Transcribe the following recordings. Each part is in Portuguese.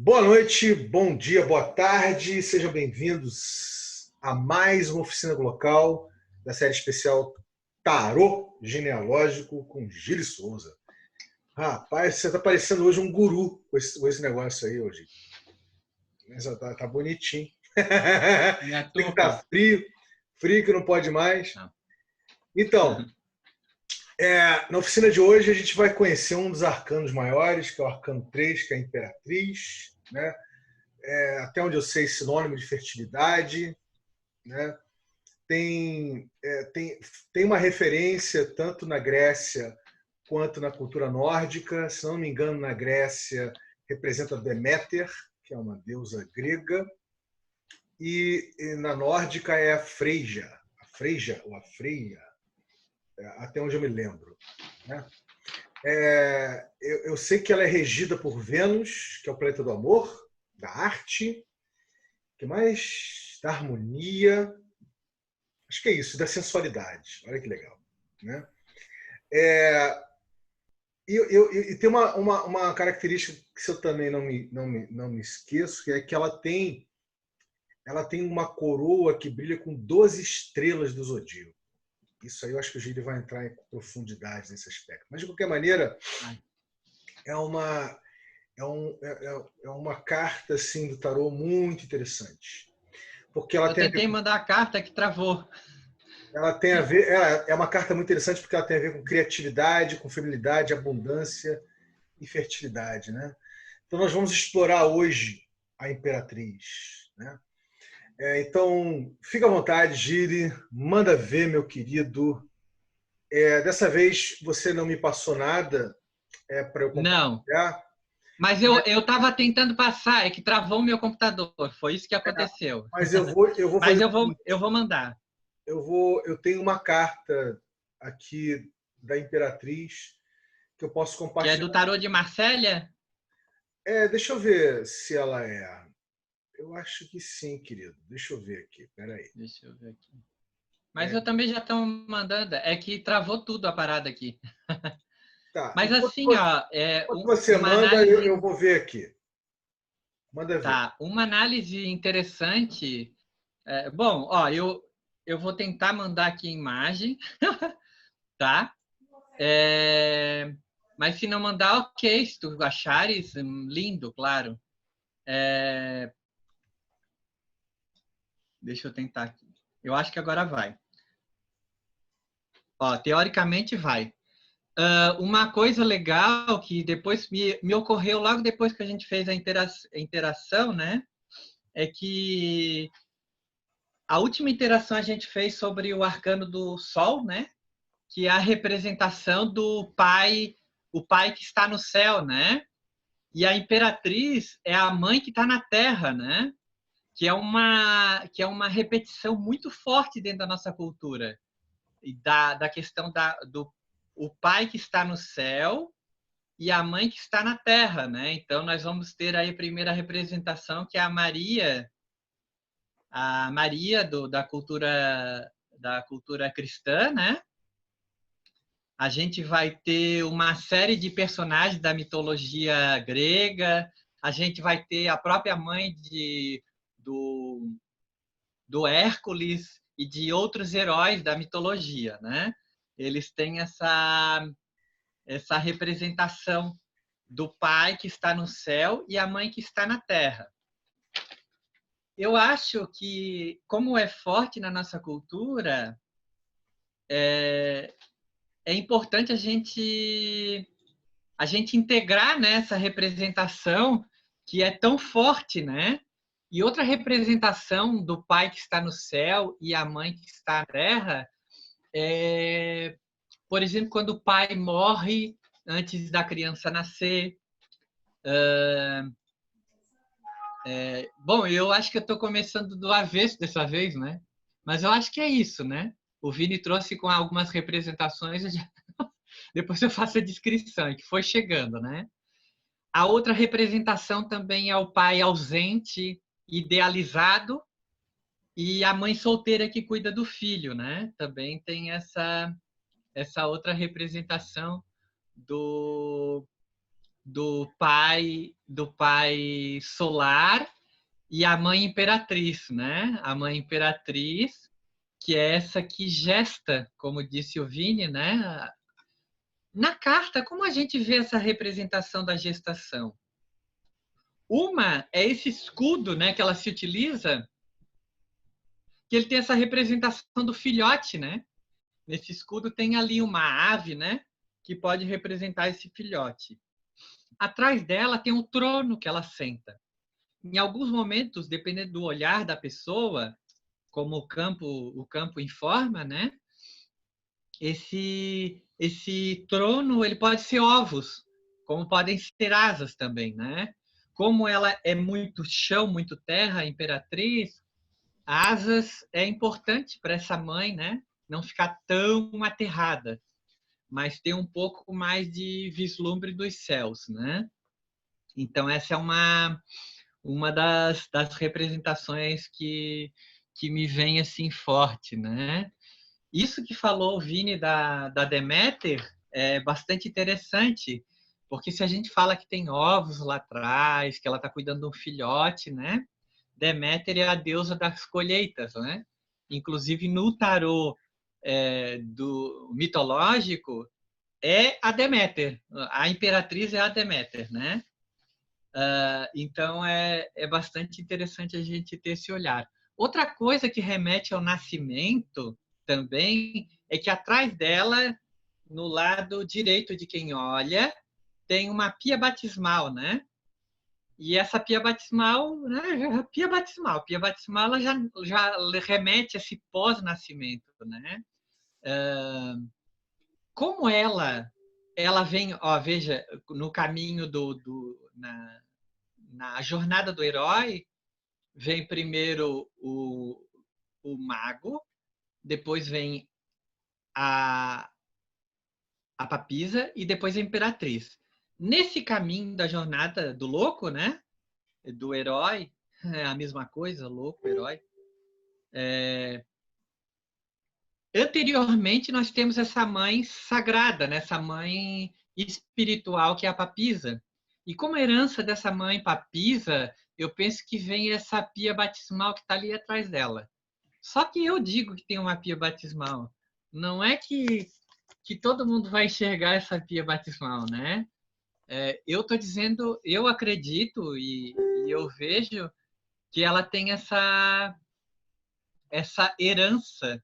Boa noite, bom dia, boa tarde, sejam bem-vindos a mais uma oficina local da série especial Tarô Genealógico com Gilles Souza. Rapaz, você está parecendo hoje um guru com esse negócio aí hoje. Mas tá bonitinho. Minha Tem que estar touca. frio, frio que não pode mais. Não. Então, na oficina de hoje a gente vai conhecer um dos arcanos maiores, que é o arcano 3, que é a Imperatriz, né? Até onde eu sei, sinônimo de fertilidade, né? Tem uma referência tanto na Grécia quanto na cultura nórdica. Se não me engano, na Grécia representa Deméter, que é uma deusa grega, e na nórdica é a Freja ou a Freia, até onde eu me lembro, né? Eu sei que ela é regida por Vênus, que é o planeta do amor, da arte, que mais da harmonia. Acho que é isso, da sensualidade. Olha que legal, né? E tem uma característica que eu também não me esqueço, que é que ela tem uma coroa que brilha com 12 estrelas do zodíaco. Isso aí eu acho que o Gili vai entrar em profundidade nesse aspecto. Mas, de qualquer maneira, é uma, é uma carta assim, do tarô muito interessante. Porque ela Eu tem a ver tentei com mandar a carta que travou. Ela tem a ver, é uma carta muito interessante porque ela tem a ver com criatividade, com feminilidade, abundância e fertilidade, né? Então nós vamos explorar hoje a Imperatriz, né? Então fica à vontade, Gire, manda ver, meu querido. Dessa vez você não me passou nada para eu Não. compartilhar, Mas mas, eu estava tentando passar, é que travou o meu computador. Foi isso que aconteceu. mas eu vou Mas fazer o eu seguinte, vou mandar. eu tenho uma carta aqui da Imperatriz que eu posso Que é compartilhar. do tarô de Marsella? Deixa eu ver se ela é. Eu acho que sim, querido. Deixa eu ver aqui. Peraí. Deixa eu ver aqui. Mas eu também já estou mandando. É que travou tudo a parada aqui. Tá. Mas assim, ó, Enquanto você uma manda, eu, análise. eu vou ver aqui. Manda ver. Tá, uma análise interessante. Bom, ó, eu vou tentar mandar aqui a imagem, tá? Mas se não mandar, ok. Se tu achares, lindo, claro. Deixa eu tentar aqui. Eu acho que agora vai. Ó, teoricamente vai. Uma coisa legal que depois me ocorreu logo depois que a gente fez a interação, né? É que a última interação a gente fez sobre o arcano do Sol, né? Que é a representação do pai, o pai que está no céu, né? E a imperatriz é a mãe que está na terra, né? Que é uma repetição muito forte dentro da nossa cultura. E da questão do o pai que está no céu e a mãe que está na terra, né? Então, nós vamos ter aí a primeira representação, que é a Maria da cultura cristã, né? A gente vai ter uma série de personagens da mitologia grega, a gente vai ter a própria mãe do Hércules e de outros heróis da mitologia, né? Eles têm essa representação do pai que está no céu e a mãe que está na terra. Eu acho que, como é forte na nossa cultura, é importante a gente integrar nessa representação que é tão forte, né? E outra representação do pai que está no céu e a mãe que está na terra é, por exemplo, quando o pai morre antes da criança nascer. Bom, eu acho que eu estou começando do avesso dessa vez, né? Mas eu acho que é isso, né? O Vini trouxe com algumas representações, depois eu faço a descrição, que foi chegando, né? A outra representação também é o pai ausente, idealizado, e a mãe solteira que cuida do filho, né? Também tem essa outra representação do do pai solar e a mãe imperatriz, né? A mãe imperatriz, que é essa que gesta, como disse o Vini, né? Na carta, como a gente vê essa representação da gestação? Uma é esse escudo, né, que ela se utiliza, que ele tem essa representação do filhote, né? Nesse escudo tem ali uma ave, né, que pode representar esse filhote. Atrás dela tem um trono que ela senta. Em alguns momentos, dependendo do olhar da pessoa, como o campo informa, né? Esse trono ele pode ser ovos, como podem ser asas também, né? Como ela é muito chão, muito terra, a imperatriz, asas é importante para essa mãe, né? Não ficar tão aterrada, mas ter um pouco mais de vislumbre dos céus, né? Então essa é uma das representações que me vem assim forte, né? Isso que falou o Vini da Deméter é bastante interessante, porque se a gente fala que tem ovos lá atrás, que ela está cuidando de um filhote, né? Deméter é a deusa das colheitas, né? Inclusive no tarô do mitológico é a Deméter, a imperatriz é a Deméter, né? Então é bastante interessante a gente ter esse olhar. Outra coisa que remete ao nascimento também é que atrás dela, no lado direito de quem olha, tem uma pia batismal, né? E essa pia batismal, né? Pia batismal ela já remete a esse pós-nascimento, né? Como ela vem, ó, veja, no caminho na jornada do herói, vem primeiro o mago, depois vem a, a papisa e depois a imperatriz. Nesse caminho da jornada do louco, né? Do herói, é a mesma coisa, louco, herói. Anteriormente, nós temos essa mãe sagrada, né? Essa mãe espiritual que é a papisa. E como herança dessa mãe papisa, eu penso que vem essa pia batismal que está ali atrás dela. Só que eu digo que tem uma pia batismal. Não é que todo mundo vai enxergar essa pia batismal, né? Eu estou dizendo, eu acredito e eu vejo que ela tem essa herança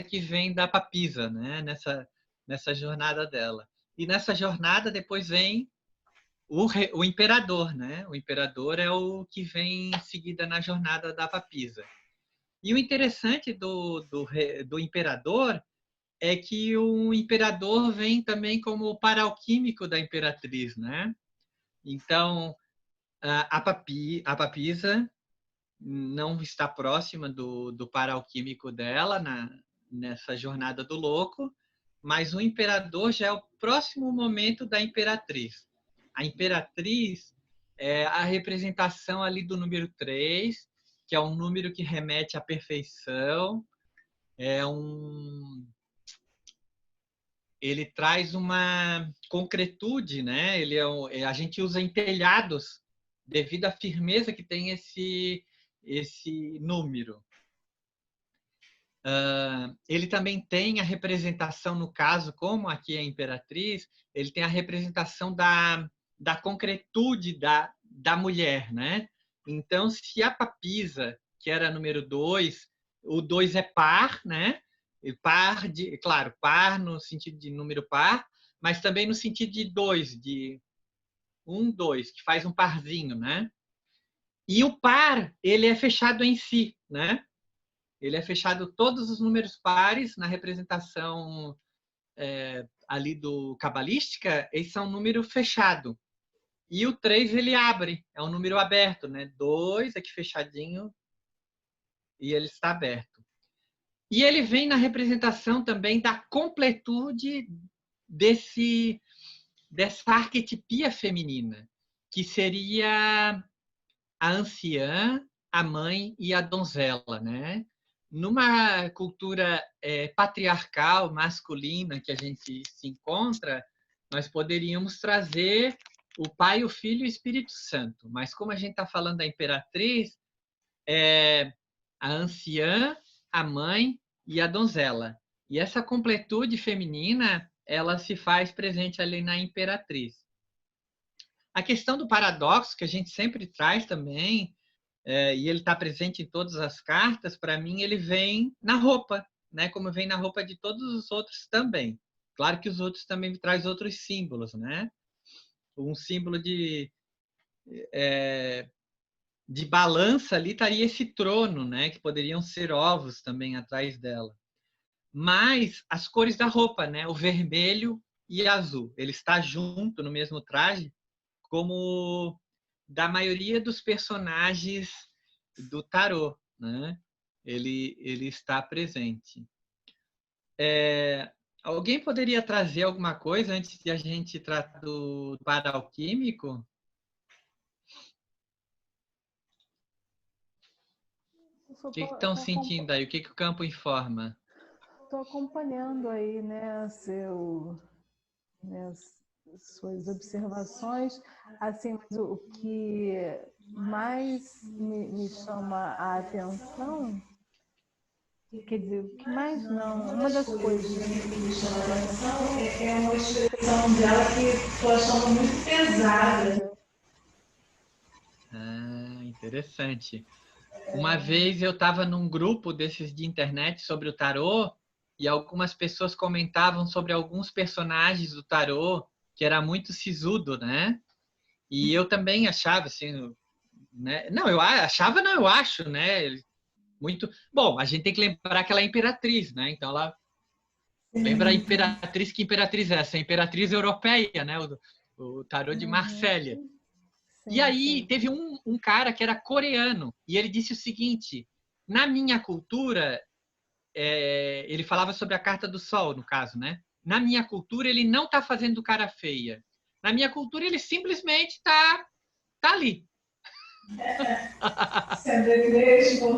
que vem da papisa, né? Nessa jornada dela. E nessa jornada depois vem o imperador, né? O imperador é o que vem em seguida na jornada da papisa. E o interessante do imperador é que o imperador vem também como o paralquímico da imperatriz, né? Então, a papisa não está próxima do paralquímico dela nessa jornada do louco, mas o imperador já é o próximo momento da imperatriz. A imperatriz é a representação ali do número 3, que é um número que remete à perfeição, ele traz uma concretude, né? A gente usa em telhados devido à firmeza que tem esse número. Ele também tem a representação, no caso, como aqui é a imperatriz, ele tem a representação da concretude da mulher, né? Então, se a papisa, que era número 2, o 2 é par, né? Claro, par no sentido de número par, mas também no sentido de 2, de 1, 2, que faz um parzinho, né? E o par, ele é fechado em si, né? Ele é fechado todos os números pares na representação ali do cabalística, eles são um número fechado. E o 3 ele abre, é um número aberto, né? 2 aqui fechadinho e ele está aberto. E ele vem na representação também da completude dessa arquetipia feminina, que seria a anciã, a mãe e a donzela, né? Numa cultura patriarcal, masculina, que a gente se encontra, nós poderíamos trazer o Pai, o Filho e o Espírito Santo. Mas como a gente está falando da imperatriz, é a anciã, a mãe e a donzela. E essa completude feminina, ela se faz presente ali na imperatriz. A questão do paradoxo, que a gente sempre traz também, e ele está presente em todas as cartas, para mim ele vem na roupa, né? Como vem na roupa de todos os outros também. Claro que os outros também traz outros símbolos, né? Um símbolo de balança ali estaria esse trono, né? Que poderiam ser ovos também atrás dela. Mas as cores da roupa, né? O vermelho e azul. Ele está junto no mesmo traje, como da maioria dos personagens do tarô, né? Ele está presente. Alguém poderia trazer alguma coisa antes de a gente tratar do paralquímico? O que estão sentindo aí? O que o campo informa? Estou acompanhando aí, né, suas observações. Assim, mas o que mais me chama a atenção, quer dizer, o que mais não, uma das coisas que me chama a atenção é uma expressão dela que eu achando muito pesada. Interessante. Uma vez eu estava num grupo desses de internet sobre o tarô e algumas pessoas comentavam sobre alguns personagens do tarô que era muito sisudo, né? E eu também achava assim, né? Não, eu achava, não, eu acho, né? Muito bom. A gente tem que lembrar que ela é imperatriz, né? Então ela lembra a imperatriz, que imperatriz é essa? A imperatriz europeia, né? O tarô de Marsella. E aí teve um cara que era coreano e ele disse o seguinte: na minha cultura, ele falava sobre a carta do sol, no caso, né? Na minha cultura, ele não está fazendo cara feia. Na minha cultura, ele simplesmente está ali. Sendo mesmo.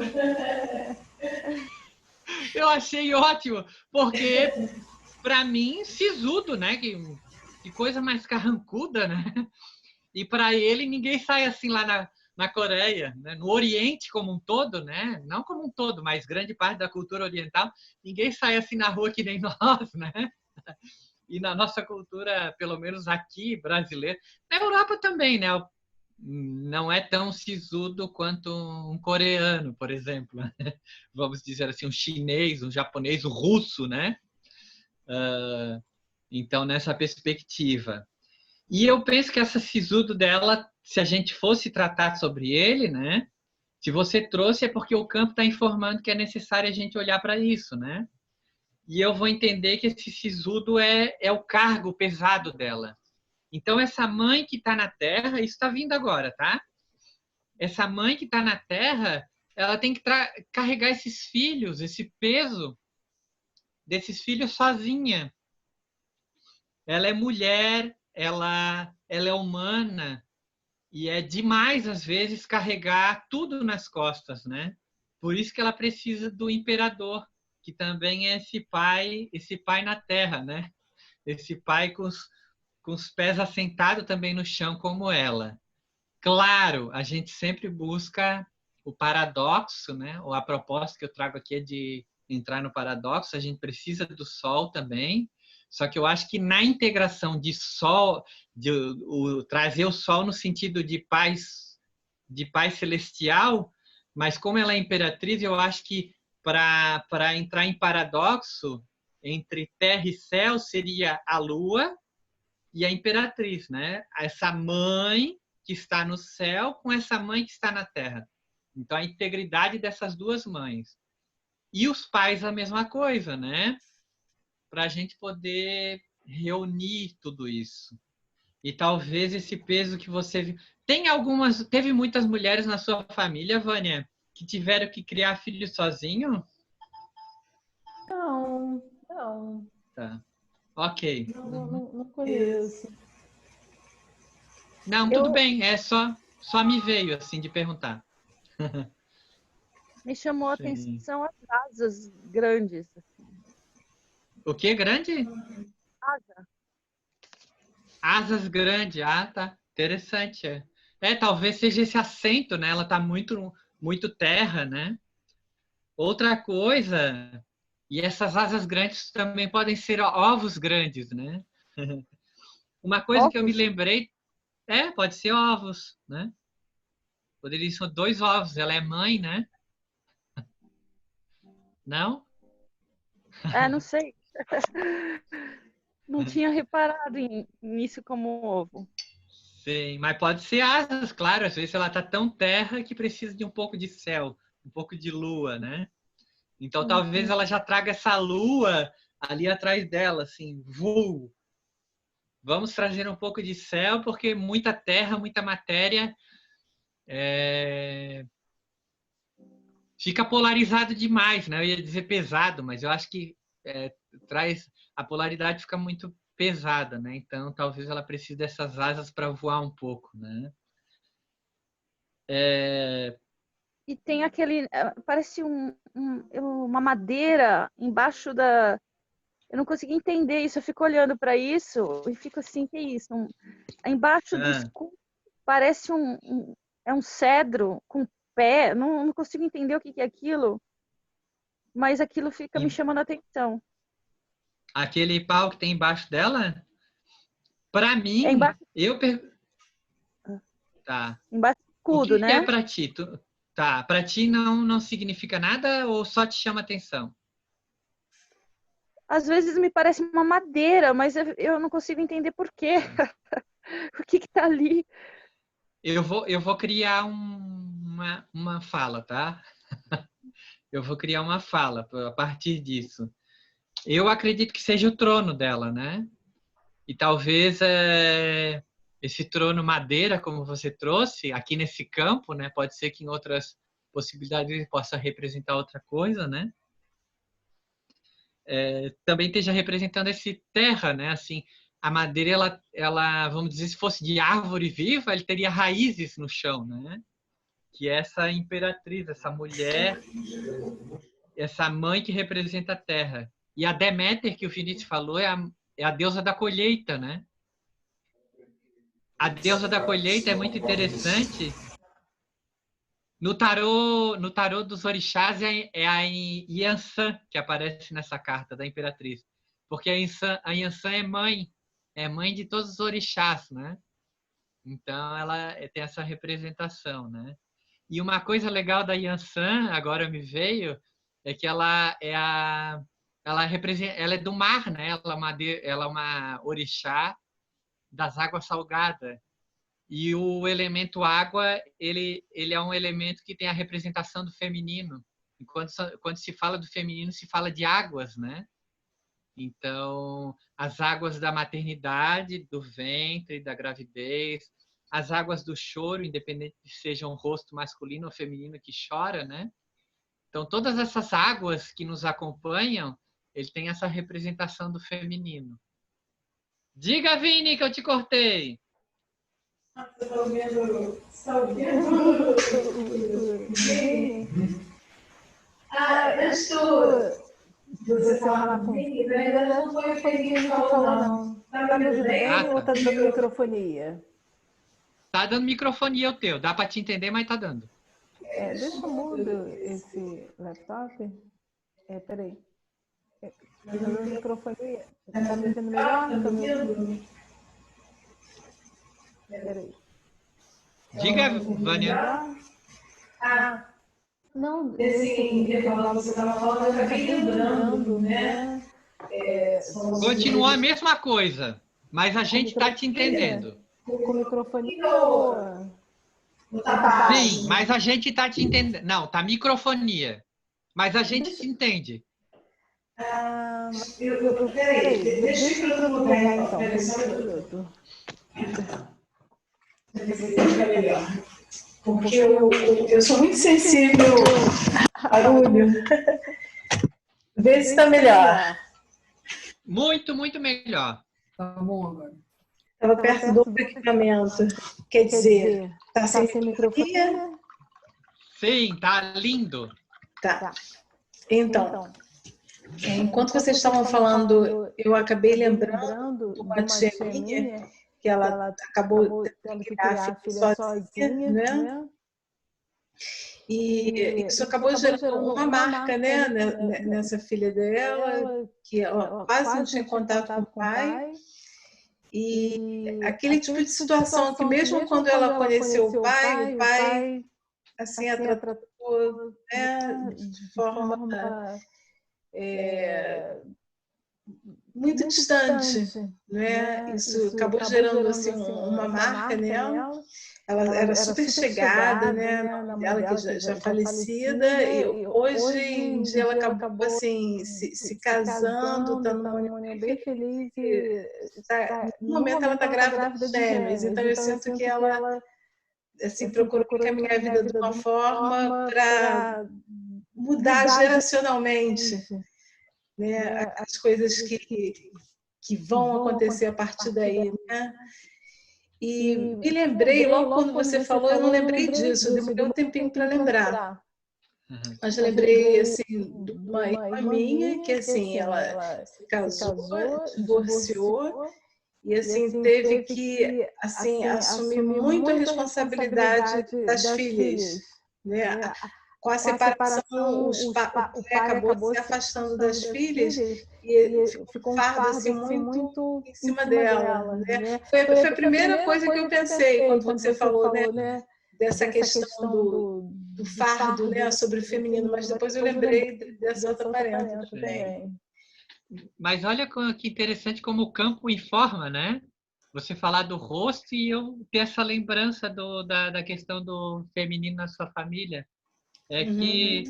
Eu achei ótimo, porque para mim, sisudo, né? Que coisa mais carrancuda, né? E para ele, ninguém sai assim lá na Coreia, né? No Oriente como um todo, né? Não como um todo, mas grande parte da cultura oriental, ninguém sai assim na rua que nem nós, né? E na nossa cultura, pelo menos aqui, brasileira, na Europa também, né? Não é tão sisudo quanto um coreano, por exemplo. Vamos dizer assim, um chinês, um japonês, um russo, né? Então, nessa perspectiva. E eu penso que essa sisudo dela, se a gente fosse tratar sobre ele, né? Se você trouxe é porque o campo está informando que é necessário a gente olhar para isso, né? E eu vou entender que esse sisudo é o cargo pesado dela. Então, essa mãe que está na Terra, isso está vindo agora, tá? Essa mãe que está na Terra, ela tem que carregar esses filhos, esse peso desses filhos sozinha. Ela é mulher, ela é humana, e é demais, às vezes, carregar tudo nas costas, né? Por isso que ela precisa do imperador, que também é esse pai na terra, né? Esse pai com os pés assentados também no chão, como ela. Claro, a gente sempre busca o paradoxo, né? Ou a proposta que eu trago aqui é de entrar no paradoxo, a gente precisa do sol também, só que eu acho que na integração de sol, trazer o sol no sentido de paz celestial, mas como ela é imperatriz, eu acho que para entrar em paradoxo entre terra e céu seria a lua e a imperatriz, né? Essa mãe que está no céu com essa mãe que está na terra. Então, a integridade dessas duas mães. E os pais a mesma coisa, né? Para a gente poder reunir tudo isso. E talvez esse peso que você viu. Teve muitas mulheres na sua família, Vânia, que tiveram que criar filhos sozinho? Não, não. Tá. Ok. Não conheço. Não, tudo bem. É só me veio assim de perguntar. Me chamou a Sim. atenção as asas grandes. O que grande? Asa. Asas grandes. Ah, tá. Interessante, é. Talvez seja esse acento, né? Ela tá muito terra, né? Outra coisa, e essas asas grandes também podem ser ovos grandes, né? Uma coisa que eu me Ovos? lembrei, pode ser ovos, né? Poderiam ser 2 ovos, ela é mãe, né? Não? Não sei. Não tinha reparado nisso como um ovo. Sim, mas pode ser asas, claro. Às vezes ela tá tão terra que precisa de um pouco de céu, um pouco de lua, né? Então talvez ela já traga essa lua ali atrás dela, assim, voo. Vamos trazer um pouco de céu, porque muita terra, muita matéria fica polarizado demais, né? Eu ia dizer pesado, mas eu acho que traz a polaridade fica muito pesada, né? Então talvez ela precise dessas asas para voar um pouco, né? E tem aquele, parece uma madeira embaixo da... Eu não consegui entender isso, eu fico olhando para isso e fico assim, que é isso? Embaixo do escudo parece é um cedro com pé, não consigo entender o que é aquilo, mas aquilo fica me chamando a atenção. Aquele pau que tem embaixo dela, para É mim, embaixo, tá. embaixo do O escudo, que é né? para ti? Tá, para ti não significa nada ou só te chama atenção? Às vezes me parece uma madeira, mas eu não consigo entender por quê. O que está ali? Eu vou criar uma fala, tá? Eu vou criar uma fala a partir disso. Eu acredito que seja o trono dela, né? E talvez esse trono madeira, como você trouxe, aqui nesse campo, né? Pode ser que em outras possibilidades ele possa representar outra coisa, né? Também esteja representando esse terra, né? Assim, a madeira, ela, vamos dizer, se fosse de árvore viva, ele teria raízes no chão, né? Que é essa imperatriz, essa mulher, essa mãe que representa a terra. E a Deméter, que o Vinícius falou, é a deusa da colheita, né? A deusa da colheita é muito interessante. No tarô dos orixás é a Yansan que aparece nessa carta da imperatriz. Porque a Yansan é mãe de todos os orixás, né? Então ela tem essa representação, né? E uma coisa legal da Yansan, agora me veio, é que ela é do mar, né? Ela é uma orixá das águas salgadas. E o elemento água, ele é um elemento que tem a representação do feminino. E quando se fala do feminino, se fala de águas, né? Então, as águas da maternidade, do ventre, da gravidez, as águas do choro, independente se seja um rosto masculino ou feminino que chora, né? Então, todas essas águas que nos acompanham, ele tem essa representação do feminino. Diga, Vini, que eu te cortei. Antes de você falar com o Vini, na verdade não foi o Vini que falou, não. Tá me ouvindo bem ou tá dando microfonia? Tá dando microfonia o teu. Dá para te entender, mas tá dando. Deixa eu mudo esse laptop. Peraí. Tá dando microfonia. Tá me ouvindo melhor? Tá me ouvindo? Peraí. Diga, Vânia. Não, nesse intervalo que você estava falando, eu acabei lembrando, né? Continua a mesma coisa, mas a gente está te entendendo. Com microfonia boa. Sim, mas a gente está te entendendo. Não, tá microfonia. Mas a gente te entende. Peraí, deixa eu trocar então. Deixa eu ver melhor. Porque eu sou muito sensível a barulho. Vê se está melhor. Muito, muito melhor. Tá bom agora. Estava perto do equipamento. Quer dizer, está sem microfonia? Sim, tá lindo. Tá. Então, enquanto vocês estavam falando, eu acabei lembrando de uma tia minha que ela acabou tendo que criar criar a filha sozinha, né? E isso acabou gerando uma marca, né, nessa filha dela, que ela quase não tinha contato com o pai. E aquele tipo de situação que mesmo quando ela conheceu o pai assim, a tratou, né, de forma muito distante, né? Isso acabou gerando assim uma marca nela. Ela era super chegada, né? Ela que já falecida, e hoje em dia ela acabou assim se casando, tendo uma união bem feliz. No momento ela está grávida de gêmeos, então eu sinto que ela assim procurou caminhar a vida de uma forma para mudar geracionalmente, né? As coisas que vão acontecer a partir daí, né? E me lembrei, logo quando você falou, eu não lembrei disso, eu demorei um tempinho para lembrar. Mas lembrei, assim, de uma irmã minha, que, assim, ela se casou, divorciou, e, assim, teve que, assim, assumir muito a responsabilidade das filhas, né? Com a separação, o pai acabou se afastando das filhas e ficou um fardo assim, muito em cima dela, né? Foi a primeira coisa que eu pensei quando você falou, né, dessa questão do fardo, né, sobre o feminino, mas depois eu lembrei dessa outra parenta também. Mas olha que interessante como o campo informa, né? Você falar do rosto e eu ter essa lembrança da questão do feminino na sua família. É que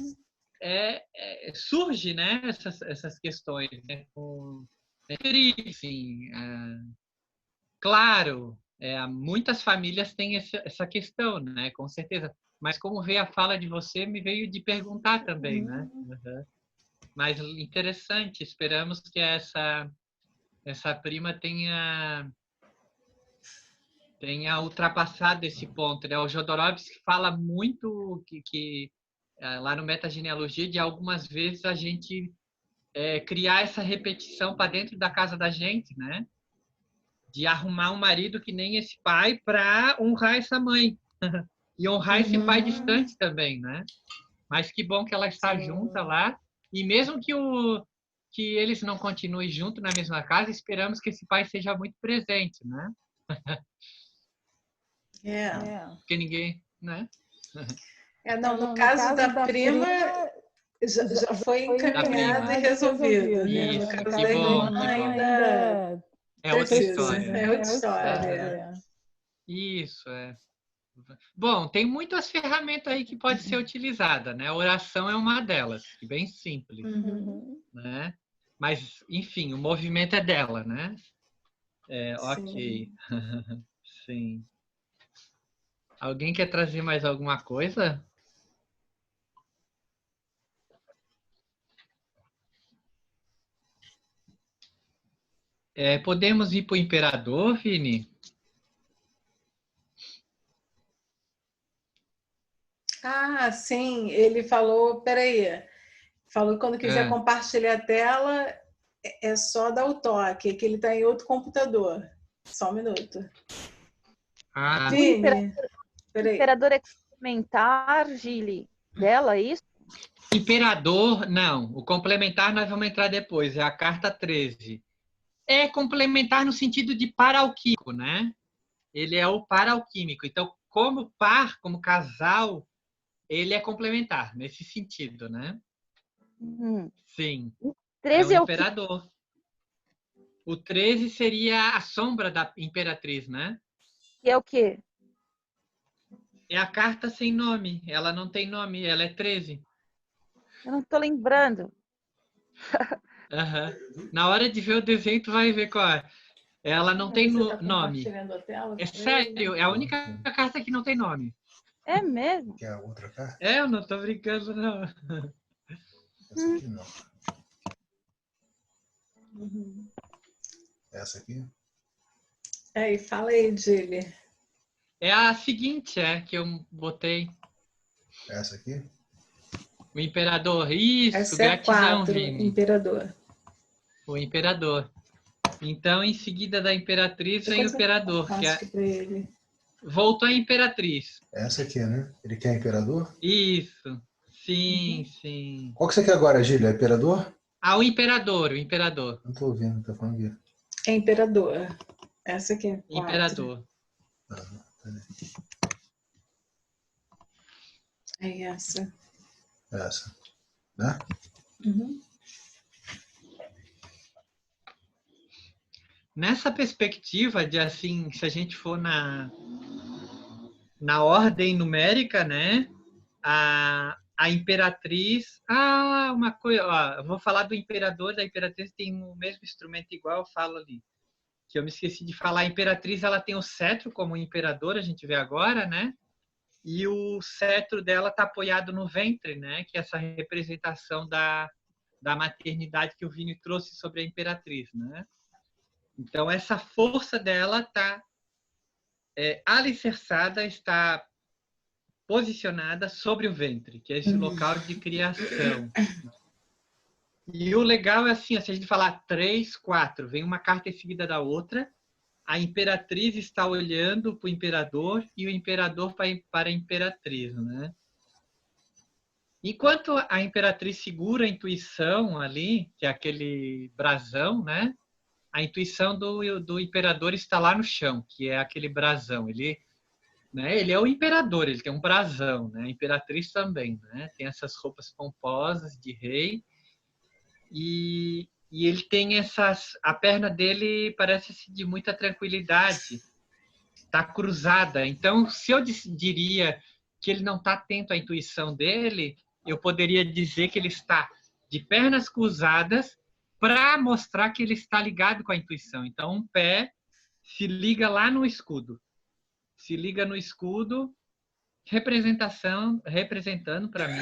surge, né, essas questões, né, enfim, claro, muitas famílias têm essa questão, né, com certeza, mas como veio a fala de você, me veio de perguntar também, né, mas interessante, esperamos que essa prima tenha ultrapassado esse ponto, né, o Jodorowsky fala muito que lá no Metagenealogia, de algumas vezes a gente criar essa repetição para dentro da casa da gente, né? De arrumar um marido que nem esse pai para honrar essa mãe. E honrar esse pai distante também, né? Mas que bom que ela está junta lá. E mesmo que eles não continuem juntos na mesma casa, esperamos que esse pai seja muito presente, né? Porque ninguém, né? Não, no caso da prima, já foi encaminhado e resolvido, né? No caso da irmã ainda é outra história. É outra história. Isso, Bom, tem muitas ferramentas aí que pode ser utilizada, né? A oração é uma delas, bem simples, né? Mas, enfim, o movimento é dela, né? Ok. Sim. Alguém quer trazer mais alguma coisa? Podemos ir para o imperador, Vini? Ah, sim, ele falou, peraí, falou que quando quiser compartilhar a tela, é só dar o toque, que ele está em outro computador. Só um minuto. Vini, peraí. O imperador é complementar, Gili, dela, é isso? Imperador, não. O complementar nós vamos entrar depois, é a carta 13. É complementar no sentido de paralquímico, né? Ele é o paralquímico. Então, como par, como casal, ele é complementar, nesse sentido, né? Sim. 13 é o imperador. O 13 seria a sombra da imperatriz, né? E é o quê? É a carta sem nome. Ela não tem nome, ela é 13. Eu não tô lembrando. Na hora de ver o desenho, tu vai ver qual é. Ela não tem nome. É sério, é a única carta que não tem nome. É mesmo? Que é a outra carta? Eu não tô brincando, não. Essa aqui não. Essa aqui? Aí, fala aí, Gili. É a seguinte, que eu botei. Essa aqui? O imperador. Isso, essa é gratidão, 4, Vini. imperador. O imperador. Então, em seguida da imperatriz vem o imperador. Ele. Voltou a imperatriz. Essa aqui, né? Ele quer imperador? Isso. Sim, sim. Qual que você quer agora, Gília? É imperador? Ah, o imperador, o imperador. Não tô ouvindo, tá falando aqui. É imperador. Essa aqui é 4. Imperador. É essa. Essa. Né? Uhum. Nessa perspectiva de, assim, se a gente for na ordem numérica, né? A imperatriz... Ah, uma coisa... Ó, eu vou falar do imperador, da imperatriz tem o mesmo instrumento igual eu falo ali. Que eu me esqueci de falar. A imperatriz, ela tem o cetro como imperador, a gente vê agora, né? E o cetro dela está apoiado no ventre, né? Que é essa representação da maternidade que o Vini trouxe sobre a imperatriz, né? Então, essa força dela está alicerçada, está posicionada sobre o ventre, que é esse local de criação. E o legal é assim, se a gente falar 3, 4, vem uma carta em seguida da outra, a imperatriz está olhando para o imperador e o imperador para a imperatriz, né? Enquanto a imperatriz segura a intuição ali, que é aquele brasão, né? A intuição do imperador está lá no chão, que é aquele brasão. Ele é o imperador, ele tem um brasão, né? A imperatriz também, né? Tem essas roupas pomposas de rei e ele tem a perna dele parece de muita tranquilidade, está cruzada. Então, se eu diria que ele não está atento à intuição dele, eu poderia dizer que ele está de pernas cruzadas para mostrar que ele está ligado com a intuição. Então, um pé se liga lá no escudo. Se liga no escudo, representando para mim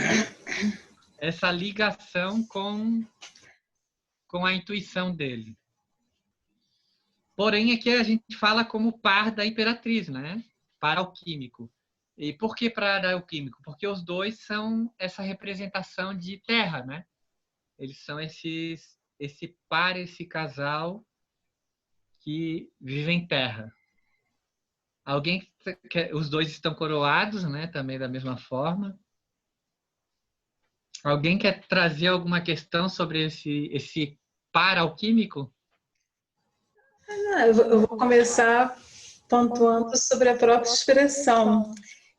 essa ligação com a intuição dele. Porém, aqui a gente fala como par da imperatriz, né? Par alquímico. E por que par alquímico? Porque os dois são essa representação de terra, né? Eles são esse par, esse casal que vive em terra. Alguém os dois estão coroados, né? Também da mesma forma. Alguém quer trazer alguma questão sobre esse par alquímico? Eu vou começar pontuando sobre a própria expressão.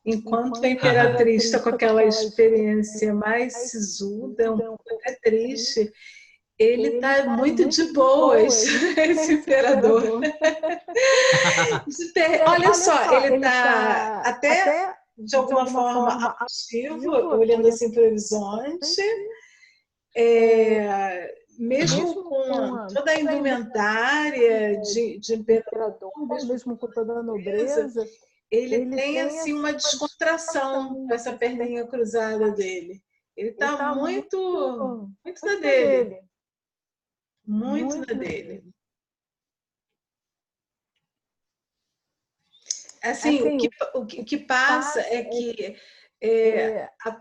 Enquanto a imperatriz está com aquela experiência mais sisuda, um pouco até triste, ele está muito de boas, esse imperador. Olha só, ele está até de alguma forma ativo, olhando assim para o horizonte. Mesmo com toda a indumentária de imperador, mesmo com toda a nobreza, ele tem assim uma descontração com essa perninha cruzada dele. Ele está muito na dele. Muito na dele. Assim, o que passa é que,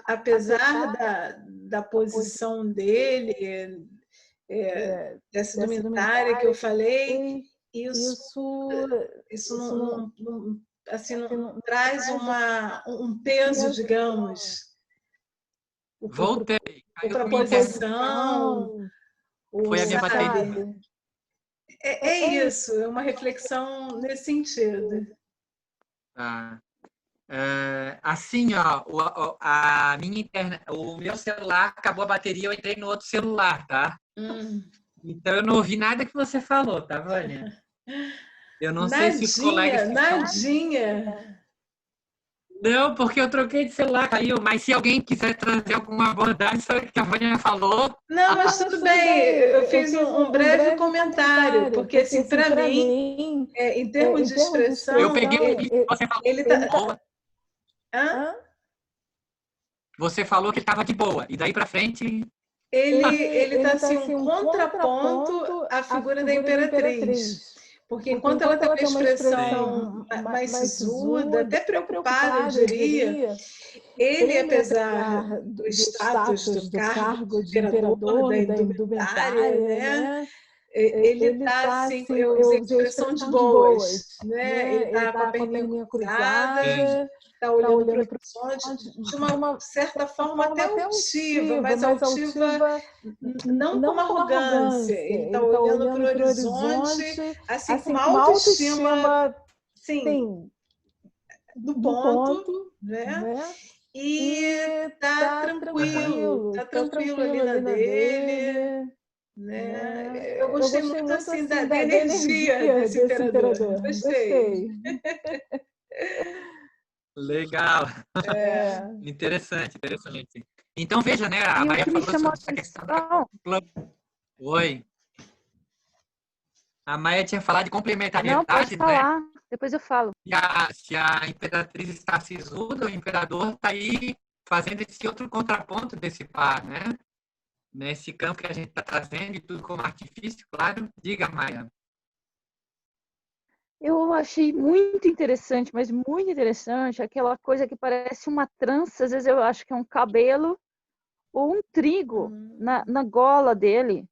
apesar da posição dele, dessa indumentária que eu falei, isso não traz um peso, digamos. Voltei. Para a posição. Foi a minha bateria. É isso, é uma reflexão nesse sentido. Tá. Assim, ó, a minha internet, o meu celular acabou a bateria, eu entrei no outro celular, tá? Então eu não ouvi nada que você falou, tá, Vânia? Eu não sei se os colegas... Nadinha. Não, porque eu troquei de celular, caiu. Mas se alguém quiser trazer alguma abordagem sobre o que a Vânia falou... Não, mas tudo bem. Eu fiz um breve comentário, porque, assim, para mim, em termos de expressão... Eu peguei o que você falou. Ele tá... Hã? Você falou que ele estava de boa. E daí para frente... Ele está assim, um contraponto à figura da imperatriz. Porque enquanto ela tem uma expressão mais sisuda, até preocupada, eu diria, ele, apesar do status, do cargo de imperador, da indumentária, né? ele está assim, eu usei expressão de boas, né? Ele está com a perninha cruzada, está olhando para o horizonte de uma certa forma até altiva, mas altiva não com arrogância. Ele está olhando para o horizonte, assim, com uma autoestima, sim, do ponto, né? E está tranquilo ali na dele. Né? Eu gostei muito assim, da energia desse imperador. Gostei. Legal. Interessante. Então, veja, né? A Maia falou sobre essa questão da... Oi. A Maia tinha falado de complementariedade, não, pode falar. Né? Depois eu falo. Se a imperatriz está sisuda, o imperador está aí fazendo esse outro contraponto desse par, né? Nesse campo que a gente está trazendo e tudo como artifício, claro. Diga, Maia. Eu achei muito interessante, mas muito interessante, aquela coisa que parece uma trança, às vezes eu acho que é um cabelo ou um trigo na gola dele.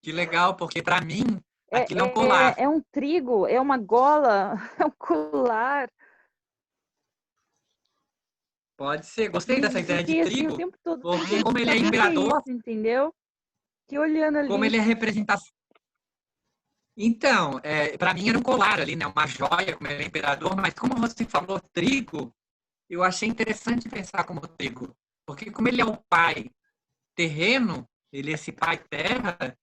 Que legal, porque para mim aquilo é um colar. É um trigo, é uma gola, é um colar. Pode ser, gostei dessa ideia de trigo, assim, o tempo todo, porque como ele é imperador, isso, entendeu? Que olhando ali. Como ele é representação. Então, para mim era um colar ali, né? Uma joia, como ele é imperador, mas como você falou trigo, eu achei interessante pensar como trigo, porque como ele é o pai terreno, ele é esse pai terra,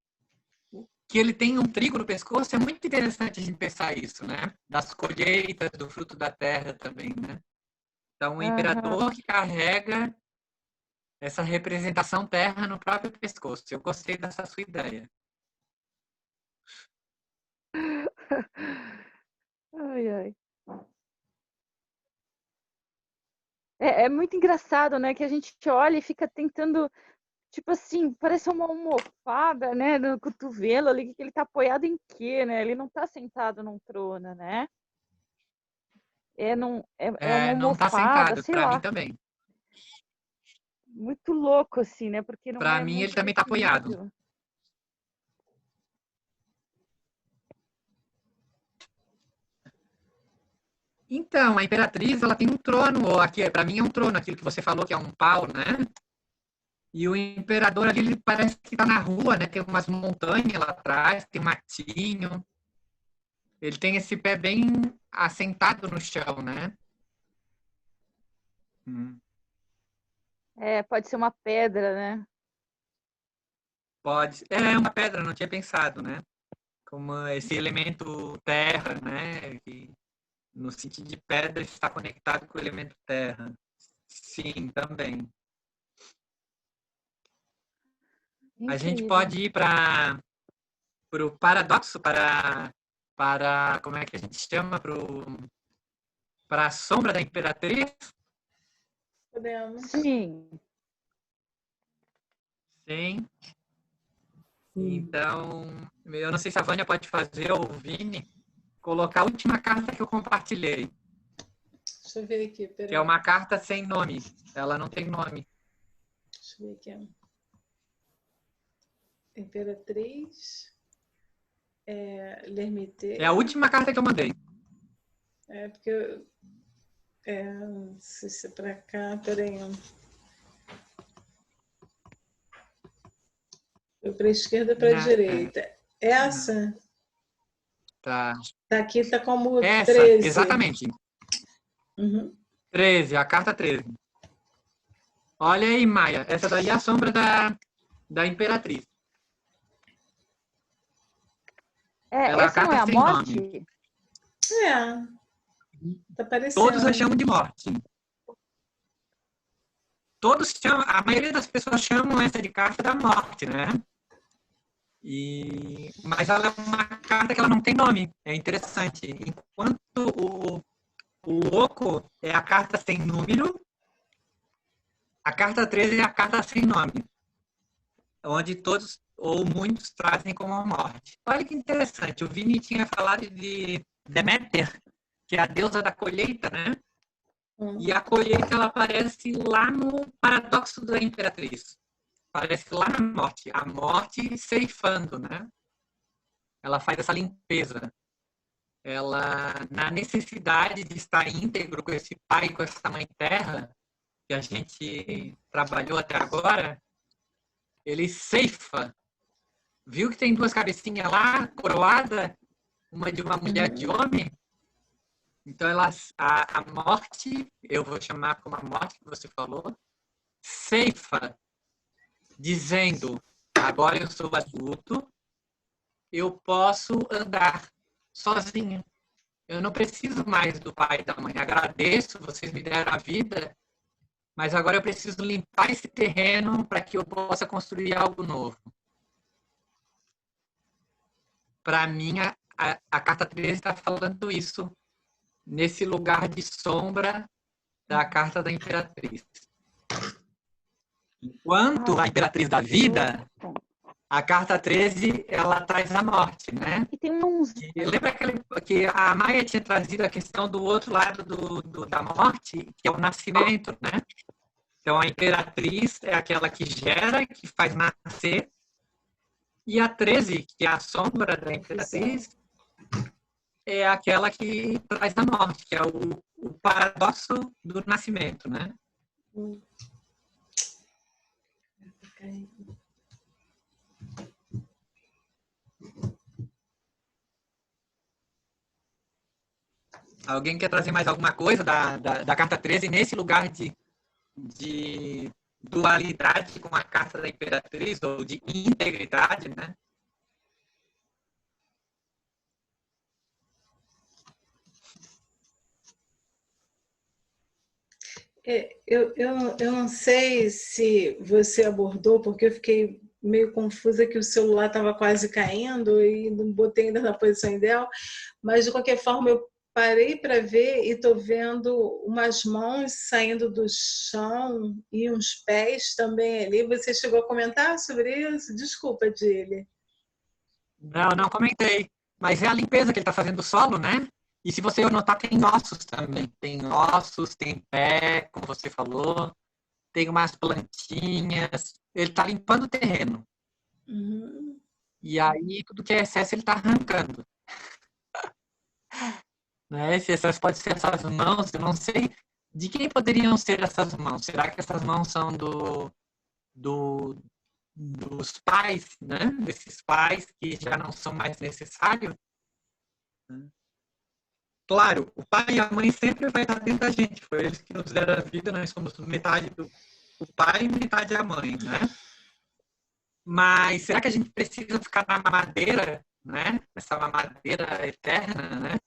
que ele tem um trigo no pescoço, é muito interessante a gente pensar isso, né? Das colheitas, do fruto da terra também, né? Então, o imperador que carrega essa representação terra no próprio pescoço. Eu gostei dessa sua ideia. Ai. É muito engraçado, né? Que a gente olha e fica tentando, tipo assim, parece uma almofada, né? No cotovelo ali, que ele tá apoiado em quê, né? Ele não tá sentado num trono, né? É uma almofada, não tá sentado, sei pra lá. mim também. Muito louco, assim, né? Porque não pra mim ele também tá apoiado. Então, a imperatriz, ela tem um trono, aqui, para mim é um trono, aquilo que você falou que é um pau, né? E o imperador ali, ele parece que está na rua, né? Tem umas montanhas lá atrás, tem um matinho. Ele tem esse pé bem assentado no chão, né? Pode ser uma pedra, né? Pode. É uma pedra, não tinha pensado, né? Como esse elemento terra, né? Que, no sentido de pedra, está conectado com o elemento terra. Sim, também. Incrível. A gente pode ir para o paradoxo, para como é que a gente chama? Para a sombra da imperatriz? Podemos. Sim. Sim. Então, eu não sei se a Vânia pode fazer, ou o Vini, colocar a última carta que eu compartilhei. Deixa eu ver aqui, peraí. Que é uma carta sem nome. Ela não tem nome. Deixa eu ver aqui. Imperatriz. L'Ermite. É a última carta que eu mandei. Porque não sei se é pra cá, peraí. Foi para a esquerda, para a direita. Essa? Tá. Aqui tá como essa, 13. Exatamente. 13, a carta 13. Olha aí, Maia. Essa daí é a sombra da imperatriz. Essa não é a morte? Tá parecendo. Todos a chamam de morte. Todos chamam, a maioria das pessoas chamam essa de carta da morte, né? Mas ela é uma carta que ela não tem nome. É interessante. Enquanto o louco é a carta sem número, a carta 13 é a carta sem nome. Onde todos ou muitos trazem como a morte. Olha que interessante. O Vini tinha falado de Deméter, que é a deusa da colheita, né? E a colheita ela aparece lá no paradoxo da imperatriz. parece lá na morte. A morte ceifando, né? Ela faz essa limpeza. Ela, na necessidade de estar íntegro com esse pai e com essa mãe terra, que a gente trabalhou até agora, ele ceifa. Viu que tem duas cabecinhas lá, coroada, uma de uma mulher de homem? Então, a morte, eu vou chamar como a morte que você falou, ceifa, dizendo, agora eu sou adulto, eu posso andar sozinho. Eu não preciso mais do pai e da mãe. Agradeço, vocês me deram a vida, mas agora eu preciso limpar esse terreno para que eu possa construir algo novo. Para mim, a carta 13 está falando isso, nesse lugar de sombra da carta da Imperatriz. Enquanto a Imperatriz da Vida, a carta 13, ela traz a morte, né? E tem uns... Lembra que a Maia tinha trazido a questão do outro lado da morte, que é o nascimento, né? Então, a Imperatriz é aquela que gera, que faz nascer, e a 13, que é a sombra da Imperatriz, é aquela que traz a morte, que é o paradoxo do nascimento, né? Alguém quer trazer mais alguma coisa da carta 13 nesse lugar de dualidade com a carta da Imperatriz, ou de integridade, né? Eu não sei se você abordou, porque eu fiquei meio confusa que o celular estava quase caindo e não botei ainda na posição ideal, mas de qualquer forma eu parei para ver e estou vendo umas mãos saindo do chão e uns pés também ali. Você chegou a comentar sobre isso? Desculpa, Dile. Não comentei. Mas é a limpeza que ele está fazendo do solo, né? E se você notar, tem ossos também. Tem ossos, tem pé, como você falou. Tem umas plantinhas. Ele está limpando o terreno. Uhum. E aí, tudo que é excesso, ele está arrancando. Né? Se essas podem ser essas mãos, eu não sei de quem poderiam ser essas mãos. Será que essas mãos são dos pais, né? Desses pais que já não são mais necessários? Claro, o pai e a mãe sempre vai estar dentro da gente. Foi eles que nos deram a vida, nós somos metade do pai e metade da mãe, né? Mas será que a gente precisa ficar na mamadeira, né? Essa mamadeira eterna, né?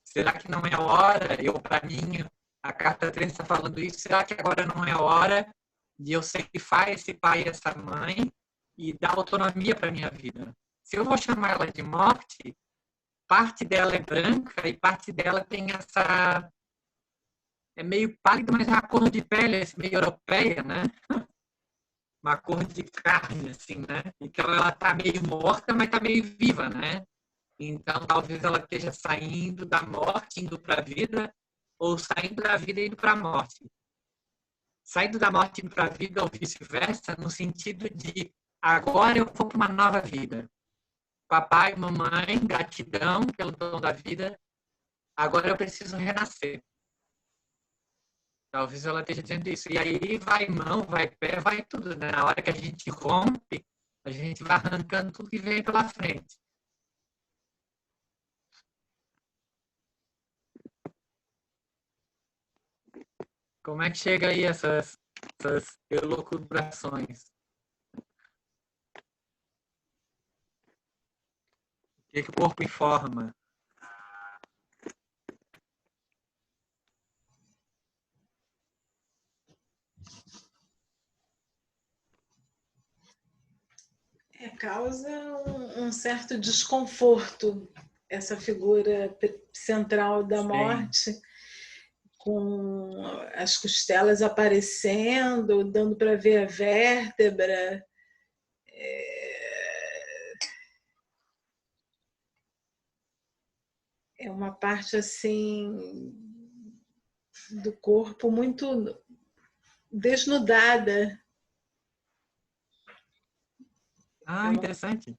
Será que não é hora? Para mim, a carta 13 está falando isso. Será que agora não é hora de eu ceifar esse pai e essa mãe e dar autonomia para a minha vida? Se eu vou chamar ela de morte, parte dela é branca e parte dela tem essa... É meio pálido, mas é uma cor de pele meio europeia, né? Uma cor de carne, assim, né? Então ela está meio morta, mas está meio viva, né? Então talvez ela esteja saindo da morte, indo para a vida, ou saindo da vida e indo para a morte. Saindo da morte e indo para a vida, ou vice-versa, no sentido de agora eu vou para uma nova vida. Papai, mamãe, gratidão pelo dom da vida. Agora eu preciso renascer. Talvez ela esteja dizendo isso. E aí vai mão, vai pé, vai tudo, né? Na hora que a gente rompe, a gente vai arrancando tudo que vem pela frente. Como é que chega aí essas elucubrações? O que o corpo informa? Causa um certo desconforto essa figura central da morte, com as costelas aparecendo, dando para ver a vértebra. É uma parte assim do corpo muito desnudada. Interessante.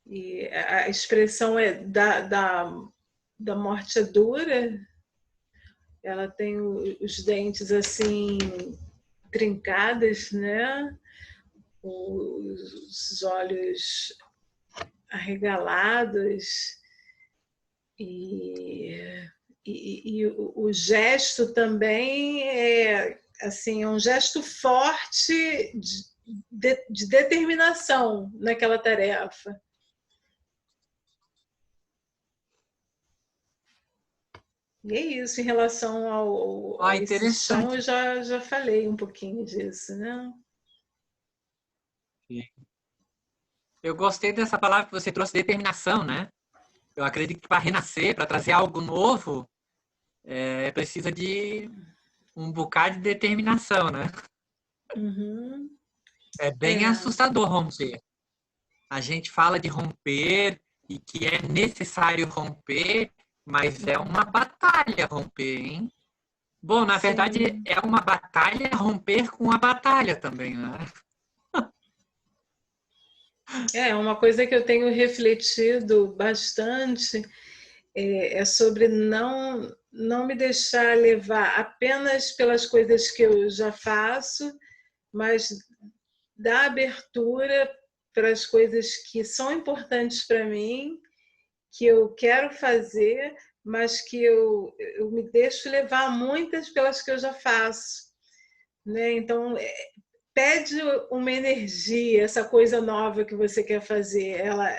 E a expressão é da morte é dura. Ela tem os dentes assim trincados, né? Os olhos arregalados e o gesto também é assim, um gesto forte de determinação naquela tarefa. E é isso, em relação ao esse chão, eu já falei um pouquinho disso, né? Sim. Eu gostei dessa palavra que você trouxe, determinação, né? Eu acredito que para renascer, para trazer algo novo, precisa de um bocado de determinação, né? Uhum. É bem assustador romper. A gente fala de romper e que é necessário romper, mas é uma batalha romper, hein? Bom, na verdade, é uma batalha romper com a batalha também, né? Uma coisa que eu tenho refletido bastante é sobre não me deixar levar apenas pelas coisas que eu já faço, mas dar abertura para as coisas que são importantes para mim, que eu quero fazer, mas que eu me deixo levar muitas pelas que eu já faço, né? Então, pede uma energia, essa coisa nova que você quer fazer. Ela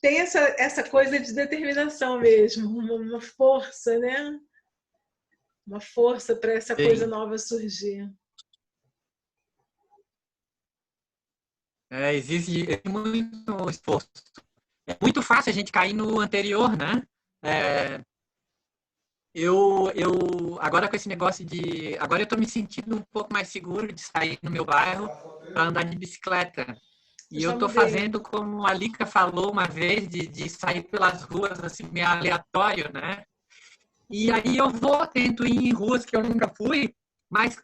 tem essa coisa de determinação mesmo, uma força, né? Uma força para essa coisa nova surgir. Exige muito esforço. É muito fácil a gente cair no anterior, né? Agora com esse negócio de... Agora eu estou me sentindo um pouco mais seguro de sair no meu bairro para andar de bicicleta. E eu estou fazendo, como a Lica falou uma vez, de sair pelas ruas assim, meio aleatório, né? E aí eu tento ir em ruas que eu nunca fui, mas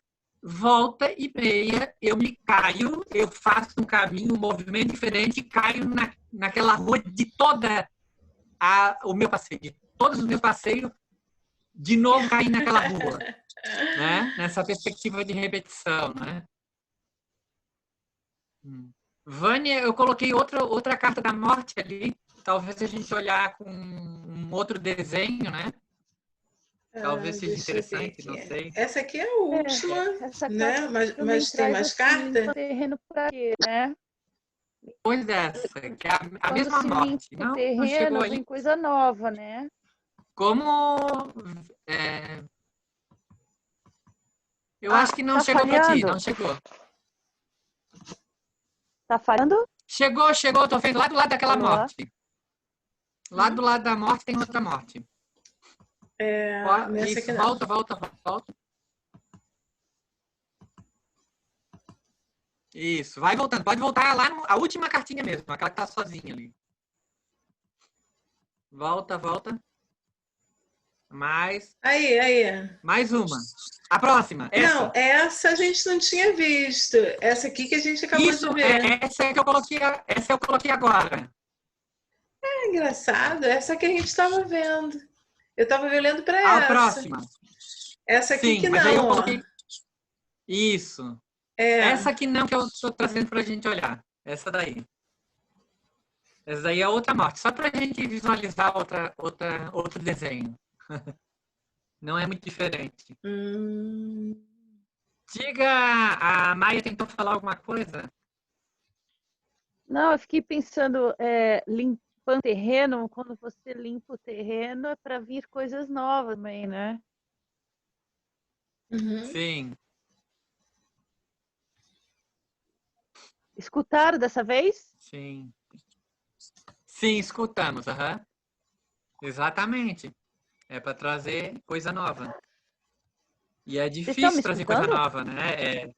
volta e meia eu me caio, eu faço um caminho, um movimento diferente e caio naquela rua de o meu passeio, de todos os meus passeios, de novo cair naquela rua, né? Nessa perspectiva de repetição, né? Vânia, eu coloquei outra carta da morte ali, talvez a gente olhar com um outro desenho, né? Talvez seja interessante, não sei. Essa aqui é a última, né? Mas tem mais carta? Terreno para quê, né? Depois dessa, que é a mesma morte. Não chegou ali. Vem coisa nova, né? Como... eu acho que não chegou para ti, não chegou. Tá falhando? Chegou, tô vendo lá do lado daquela morte. Lá do lado da morte tem outra morte. Nessa isso, aqui volta. Isso, vai voltando. Pode voltar lá a última cartinha mesmo, aquela que tá sozinha ali. Volta. Mais. Aí. Mais uma. A próxima. Essa. Não, essa a gente não tinha visto. Essa aqui que a gente acabou de ver. Essa eu coloquei agora. É engraçado. Essa que a gente estava vendo. Eu estava olhando para essa. A próxima. Essa aqui. Sim, que mas não. Aí eu coloquei... Isso. É. Essa aqui não, que eu estou trazendo para a gente olhar. Essa daí. Essa daí é outra morte. Só para a gente visualizar outro desenho. Não é muito diferente. Diga, a Maia tentou falar alguma coisa? Não, eu fiquei pensando, limpando terreno, quando você limpa o terreno é para vir coisas novas também, né? Sim. Escutaram dessa vez? Sim. Sim, escutamos. Exatamente. É para trazer coisa nova. E é difícil trazer coisa nova, né?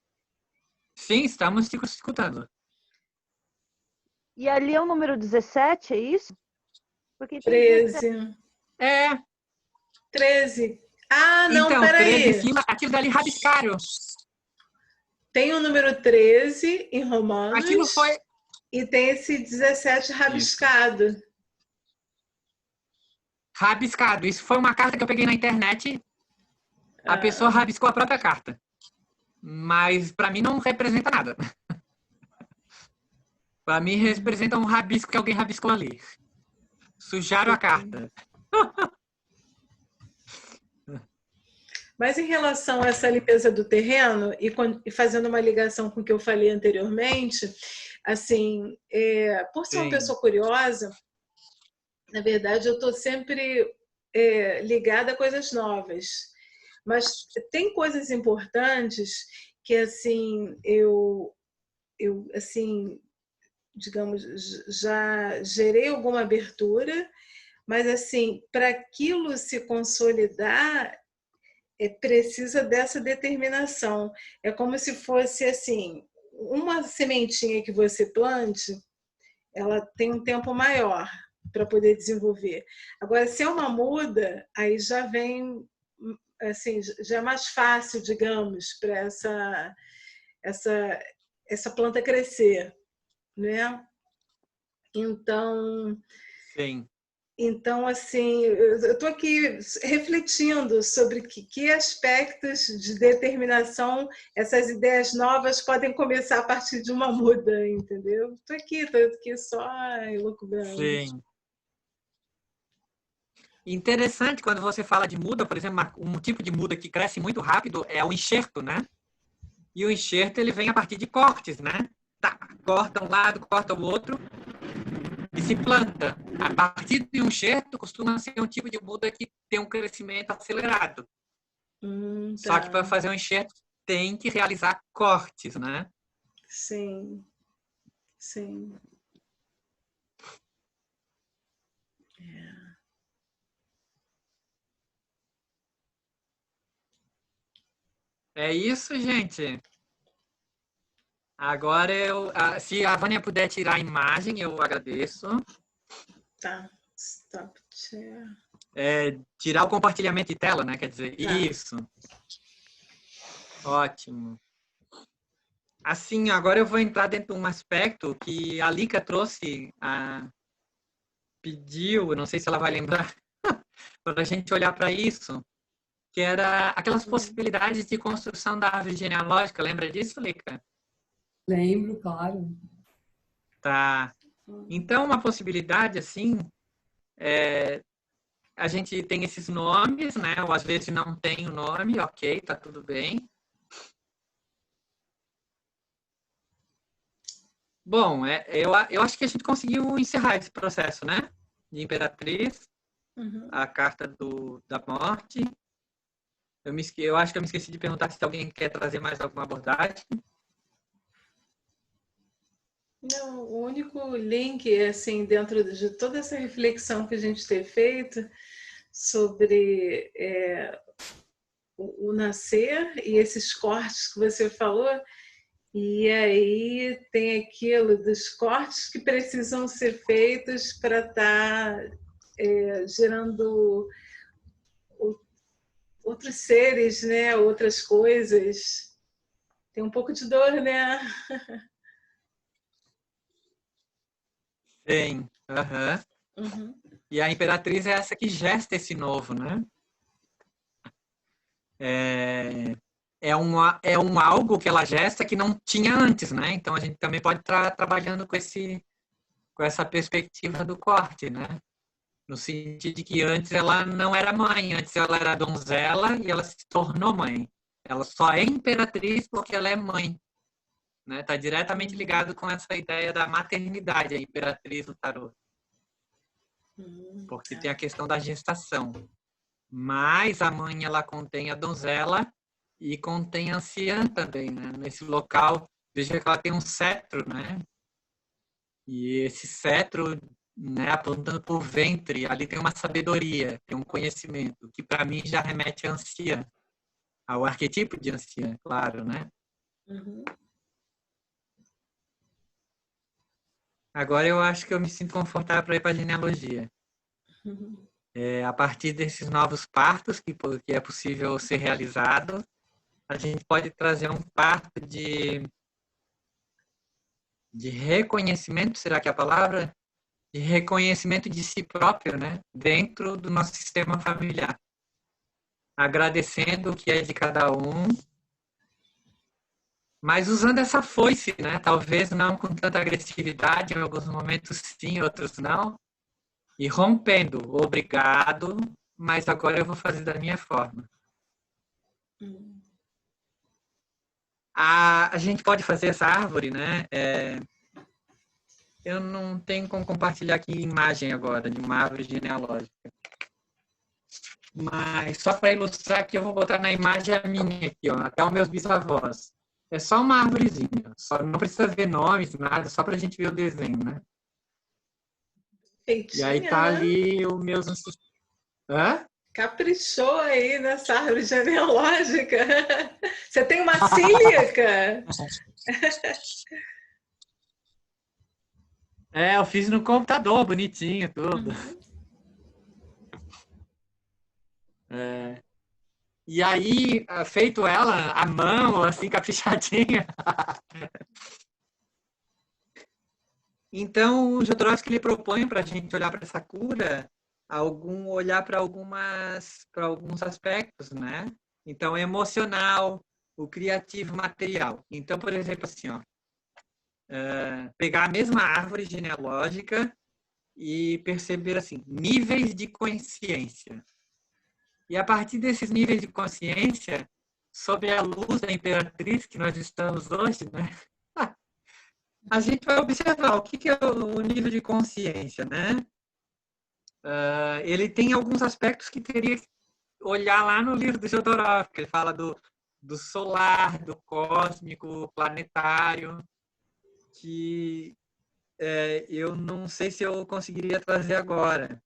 Sim, estamos te escutando. E ali é o número 17, é isso? Porque 13. 13. Ah, não, então, peraí. 13 em cima, aquilo dali rabiscaram. Tem o número 13 em Romanos. Aquilo foi... E tem esse 17 rabiscado. Isso. Rabiscado. Isso foi uma carta que eu peguei na internet. A pessoa rabiscou a própria carta. Mas para mim não representa nada. Para mim representa um rabisco que alguém rabiscou ali. Sujaram a carta. Mas em relação a essa limpeza do terreno, e fazendo uma ligação com o que eu falei anteriormente, assim, por ser uma pessoa curiosa, na verdade eu estou sempre ligada a coisas novas. Mas tem coisas importantes que, assim, eu assim, digamos, já gerei alguma abertura, mas, assim, para aquilo se consolidar, precisa dessa determinação. É como se fosse, assim, uma sementinha que você plante, ela tem um tempo maior para poder desenvolver. Agora, se é uma muda, aí já vem... assim, já é mais fácil, digamos, para essa planta crescer, né? Então, sim. Então, assim, eu estou aqui refletindo sobre que aspectos de determinação essas ideias novas podem começar a partir de uma muda, entendeu? Estou aqui só elucubrando. Sim. Interessante quando você fala de muda, por exemplo, um tipo de muda que cresce muito rápido é o enxerto, né? E o enxerto ele vem a partir de cortes, né? Tá, corta um lado, corta o outro e se planta. A partir de um enxerto costuma ser um tipo de muda que tem um crescimento acelerado. Tá. Só que para fazer um enxerto tem que realizar cortes, né? Sim, sim. É isso, gente. Agora, se a Vânia puder tirar a imagem, eu agradeço. Tá. Stop share. Tirar o compartilhamento de tela, né? Quer dizer, Tá. Isso. Ótimo. Assim, agora eu vou entrar dentro de um aspecto que a Lica trouxe, pediu, não sei se ela vai lembrar, para a gente olhar para isso, que era aquelas possibilidades de construção da árvore genealógica. Lembra disso, Lica? Lembro, claro. Tá. Então, uma possibilidade, assim, a gente tem esses nomes, né? Ou às vezes não tem o nome, ok, tá tudo bem. Bom, eu acho que a gente conseguiu encerrar esse processo, né? De Imperatriz, a carta da morte. Eu acho que eu me esqueci de perguntar se alguém quer trazer mais alguma abordagem. Não, o único link, assim, dentro de toda essa reflexão que a gente tem feito sobre o nascer e esses cortes que você falou, e aí tem aquilo dos cortes que precisam ser feitos para estar gerando outros seres, né? Outras coisas. Tem um pouco de dor, né? Tem. E a Imperatriz é essa que gesta esse novo, né? É um algo que ela gesta que não tinha antes, né? Então a gente também pode estar trabalhando com essa perspectiva do corte, né? No sentido de que antes ela não era mãe, antes ela era donzela e ela se tornou mãe. Ela só é imperatriz porque ela é mãe, né? Está diretamente ligado com essa ideia da maternidade, a imperatriz do tarô. Porque tem a questão da gestação. Mas a mãe, ela contém a donzela e contém a anciã também, né? Nesse local, veja que ela tem um cetro, né? E esse cetro, né, apontando para o ventre, ali tem uma sabedoria, tem um conhecimento, que para mim já remete à anciã, ao arquetipo de anciã, claro, né? Agora eu acho que eu me sinto confortável para ir para a genealogia. A partir desses novos partos que é possível ser realizado, a gente pode trazer um parto de reconhecimento, será que é a palavra? De reconhecimento de si próprio, né? Dentro do nosso sistema familiar. Agradecendo o que é de cada um, mas usando essa foice, né? Talvez não com tanta agressividade, em alguns momentos sim, outros não. E rompendo, obrigado, mas agora eu vou fazer da minha forma. A gente pode fazer essa árvore, né? Eu não tenho como compartilhar aqui imagem agora de uma árvore genealógica. Mas só para ilustrar que eu vou botar na imagem a minha aqui, ó, até os meus bisavós. É só uma árvorezinha, só não precisa ver nomes, nada, só para a gente ver o desenho, né? Feitinha, e aí tá, né? Ali os meus... Hã? Caprichou aí nessa árvore genealógica. Você tem uma sílica? Eu fiz no computador, bonitinho, tudo. E aí, feito ela, à mão, assim, caprichadinha. Então, o Jodorowsky ele propõe para a gente olhar para essa cura, olhar para alguns aspectos, né? Então, emocional, o criativo, material. Então, por exemplo, assim, ó, pegar a mesma árvore genealógica e perceber assim níveis de consciência. E a partir desses níveis de consciência, sob a luz da imperatriz que nós estamos hoje, né? A gente vai observar o que é o nível de consciência, né? Ele tem alguns aspectos que teria que olhar lá no livro do Jodorowsky. Ele fala do solar, do cósmico, planetário, que eu não sei se eu conseguiria trazer agora.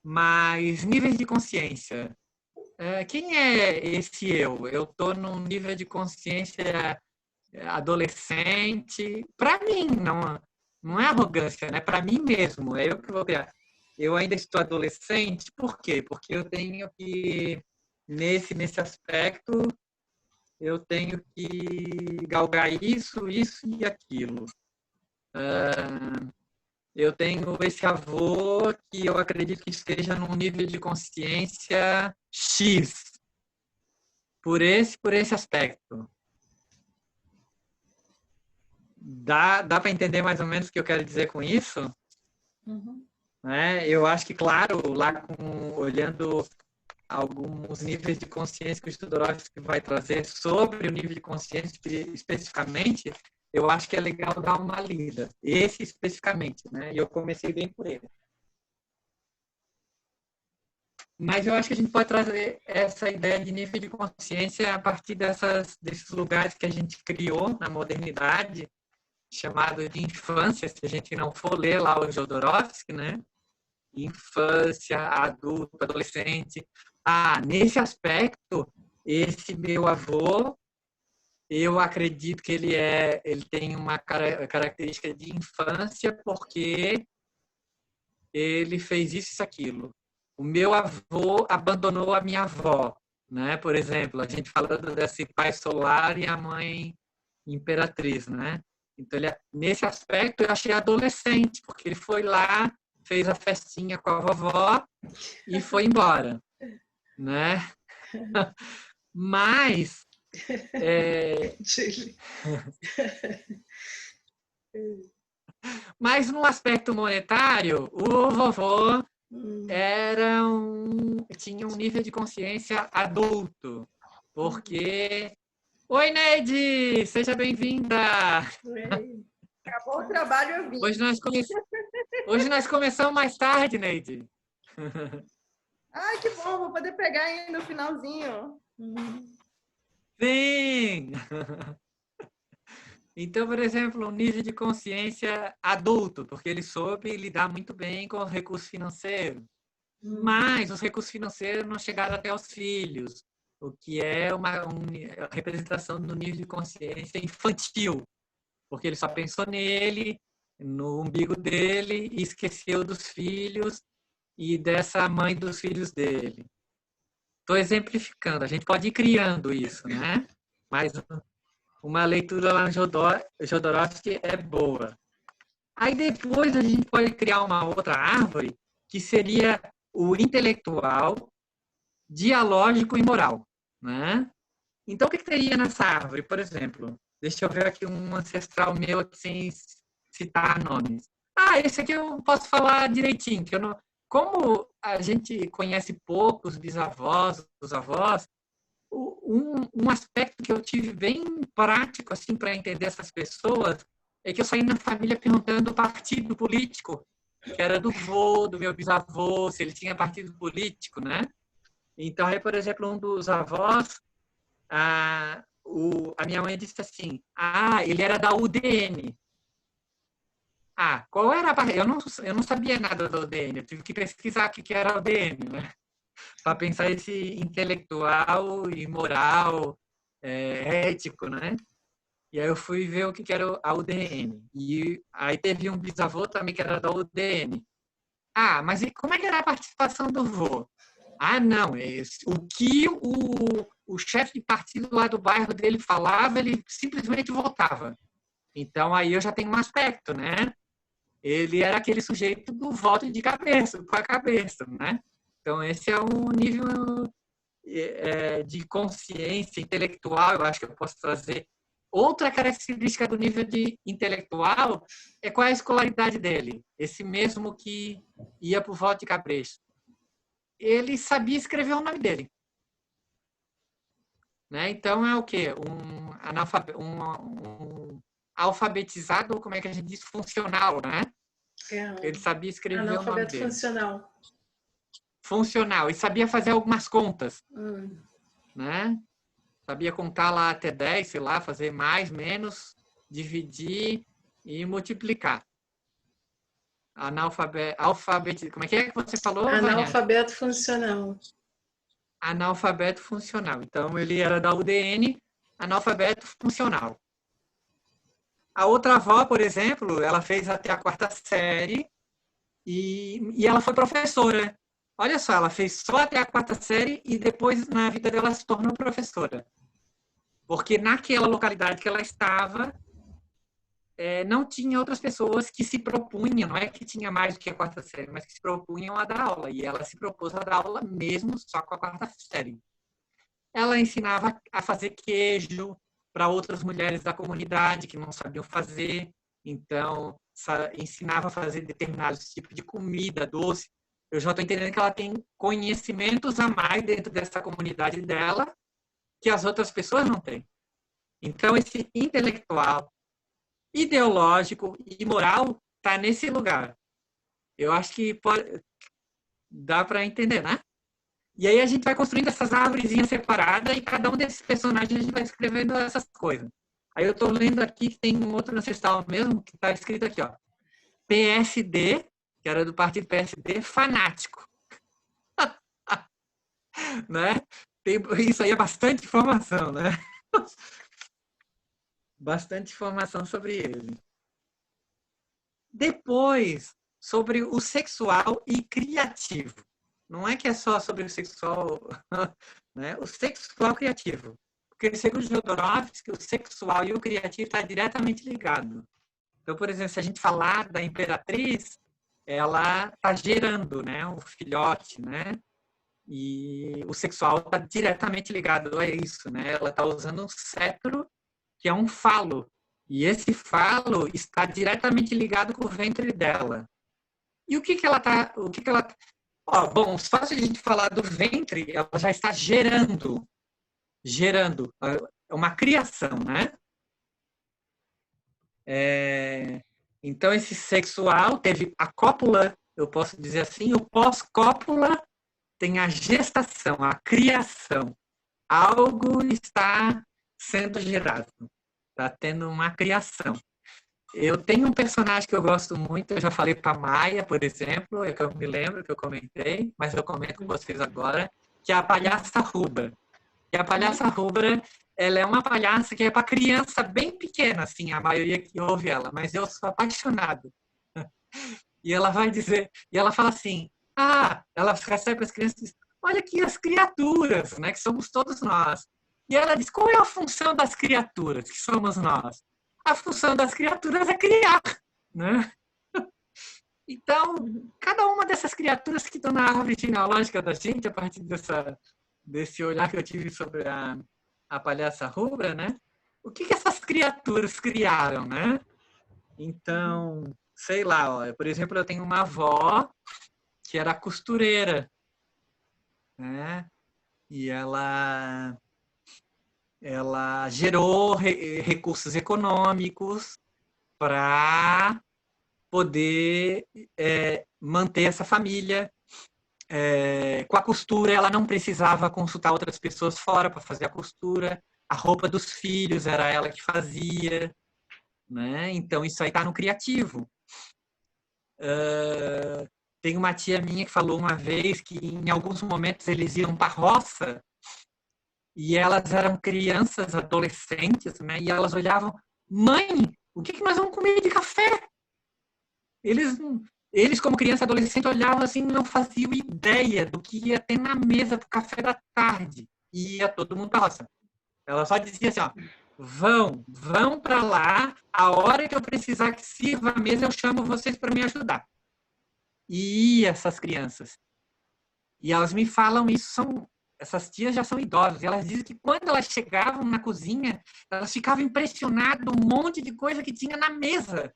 Mas níveis de consciência. Quem é esse eu? Eu estou num nível de consciência adolescente. Para mim, não é arrogância, né? Para mim mesmo. É eu que vou criar. Eu ainda estou adolescente. Por quê? Porque eu tenho que, nesse aspecto, eu tenho que galgar isso e aquilo. Eu tenho esse avô que eu acredito que esteja num nível de consciência X, por esse aspecto. Dá para entender mais ou menos o que eu quero dizer com isso? Uhum. Eu acho que, claro, lá olhando alguns níveis de consciência que o Jodorowsky vai trazer sobre o nível de consciência especificamente, eu acho que é legal dar uma lida. Esse especificamente, né? E eu comecei bem por ele. Mas eu acho que a gente pode trazer essa ideia de nível de consciência a partir desses lugares que a gente criou na modernidade, chamado de infância, se a gente não for ler lá o Jodorowsky, né? Infância, adulto, adolescente. Nesse aspecto, esse meu avô, eu acredito que ele tem uma característica de infância porque ele fez isso e aquilo. O meu avô abandonou a minha avó, né? Por exemplo, a gente falando desse pai solar e a mãe imperatriz, né? Então, nesse aspecto, eu achei adolescente, porque ele foi lá, fez a festinha com a vovó e foi embora, né? Mas mas no aspecto monetário, o vovô tinha um nível de consciência adulto, porque... Oi, Neide! Seja bem-vinda! Acabou o trabalho, eu vim. Hoje nós começamos mais tarde, Neide. Ai, que bom, vou poder pegar aí no finalzinho. Sim! Então, por exemplo, um nível de consciência adulto, porque ele soube lidar muito bem com os recursos financeiros. Mas os recursos financeiros não chegaram até os filhos, o que é uma representação do nível de consciência infantil, porque ele só pensou nele, no umbigo dele, e esqueceu dos filhos e dessa mãe dos filhos dele. estou exemplificando. A gente pode ir criando isso, né? Mas uma leitura lá no Jodorowsky é boa. Aí depois a gente pode criar uma outra árvore que seria o intelectual, dialógico e moral, né? Então, o que teria nessa árvore, por exemplo? Deixa eu ver aqui um ancestral meu sem citar nomes. Esse aqui eu posso falar direitinho, que eu não... Como a gente conhece poucos bisavós, os avós, um aspecto que eu tive bem prático assim para entender essas pessoas é que eu saí na família perguntando o partido político, que era do vô, do meu bisavô, se ele tinha partido político, né? Então, aí, por exemplo, um dos avós, a minha mãe disse assim, ele era da UDN. Qual era a parte? Eu não sabia nada da UDN, eu tive que pesquisar o que era a UDN, né? Para pensar esse intelectual e moral, ético, né? E aí eu fui ver o que era a UDN. E aí teve um bisavô também que era da UDN. Mas e como é que era a participação do vô? Não, o que o chefe de partido lá do bairro dele falava, ele simplesmente votava. Então aí eu já tenho um aspecto, né? Ele era aquele sujeito do voto de cabeça, com a cabeça, né? Então esse é um nível de consciência intelectual, eu acho que eu posso trazer. Outra característica do nível de intelectual é qual é a escolaridade dele. Esse mesmo que ia para o voto de cabeça. Ele sabia escrever o nome dele. Né? Então, é o quê? Um alfabetizado, como é que a gente diz? Funcional, né? Ele sabia escrever o nome dele. Analfabeto funcional. Funcional. E sabia fazer algumas contas. Né? Sabia contar lá até 10, sei lá, fazer mais, menos, dividir e multiplicar. Como é que você falou? Analfabeto funcional. Analfabeto funcional. Então, ele era da UDN, analfabeto funcional. A outra avó, por exemplo, ela fez até a 4ª série e ela foi professora. Olha só, ela fez só até a 4ª série e depois, na vida dela, se tornou professora. Porque naquela localidade que ela estava, não tinha outras pessoas que se propunham, não é que tinha mais do que a 4ª série, mas que se propunham a dar aula. E ela se propôs a dar aula mesmo só com a 4ª série. Ela ensinava a fazer queijo para outras mulheres da comunidade que não sabiam fazer. Então, ensinava a fazer determinados tipos de comida, doce. Eu já estou entendendo que ela tem conhecimentos a mais dentro dessa comunidade dela que as outras pessoas não têm. Então, esse intelectual, ideológico e moral está nesse lugar. Eu acho que dá para entender, né? E aí a gente vai construindo essas árvorezinhas separadas e cada um desses personagens a gente vai escrevendo essas coisas. Aí eu estou lendo aqui que tem um outro ancestral mesmo que está escrito aqui, ó. PSD, que era do partido PSD, fanático. Né? Isso aí é bastante informação, né? Bastante informação sobre ele. Depois, sobre o sexual e criativo. Não é que é só sobre o sexual, né? O sexual criativo. Porque, segundo Jodorowsky, o sexual e o criativo estão diretamente ligados. Então, por exemplo, se a gente falar da imperatriz, ela está gerando, né, um filhote, né? E o sexual está diretamente ligado a isso, né? Ela está usando um cetro, que é um falo. E esse falo está diretamente ligado com o ventre dela. E o que ela está... bom, fácil de a gente falar do ventre, ela já está gerando. Gerando. É uma criação, né? Então, esse sexual teve a cópula, eu posso dizer assim, o pós-cópula tem a gestação, a criação. Algo está sendo gerado. Está tendo uma criação. Eu tenho um personagem que eu gosto muito, eu já falei para a Maia, por exemplo, é que eu me lembro que eu comentei, mas eu comento com vocês agora, que é a palhaça rubra. E a palhaça rubra, ela é uma palhaça que é para criança bem pequena, assim, a maioria que ouve ela, mas eu sou apaixonado. E ela vai dizer, e ela fala assim, ela recebe as crianças e diz, olha aqui as criaturas, né, que somos todos nós. E ela diz, qual é a função das criaturas, que somos nós? A função das criaturas é criar, né? Então, cada uma dessas criaturas que estão na árvore genealógica da gente, a partir desse olhar que eu tive sobre a palhaça rubra, né? O que essas criaturas criaram, né? Então, sei lá, ó, por exemplo, eu tenho uma avó que era costureira, né? E ela gerou recursos econômicos para poder manter essa família. Com a costura, ela não precisava consultar outras pessoas fora para fazer a costura. A roupa dos filhos era ela que fazia, né? Então, isso aí está no criativo. Tem uma tia minha que falou uma vez que, em alguns momentos, eles iam para a roça e elas eram crianças, adolescentes, né? E elas olhavam, mãe, o que nós vamos comer de café? Eles, como criança e adolescente, olhavam assim, não faziam ideia do que ia ter na mesa para o café da tarde. E ia todo mundo para a roça. Ela só dizia assim, ó, vão para lá, a hora que eu precisar que sirva a mesa, eu chamo vocês para me ajudar. E essas crianças. E elas me falam isso, essas tias já são idosas, e elas dizem que quando elas chegavam na cozinha, elas ficavam impressionadas do monte de coisa que tinha na mesa.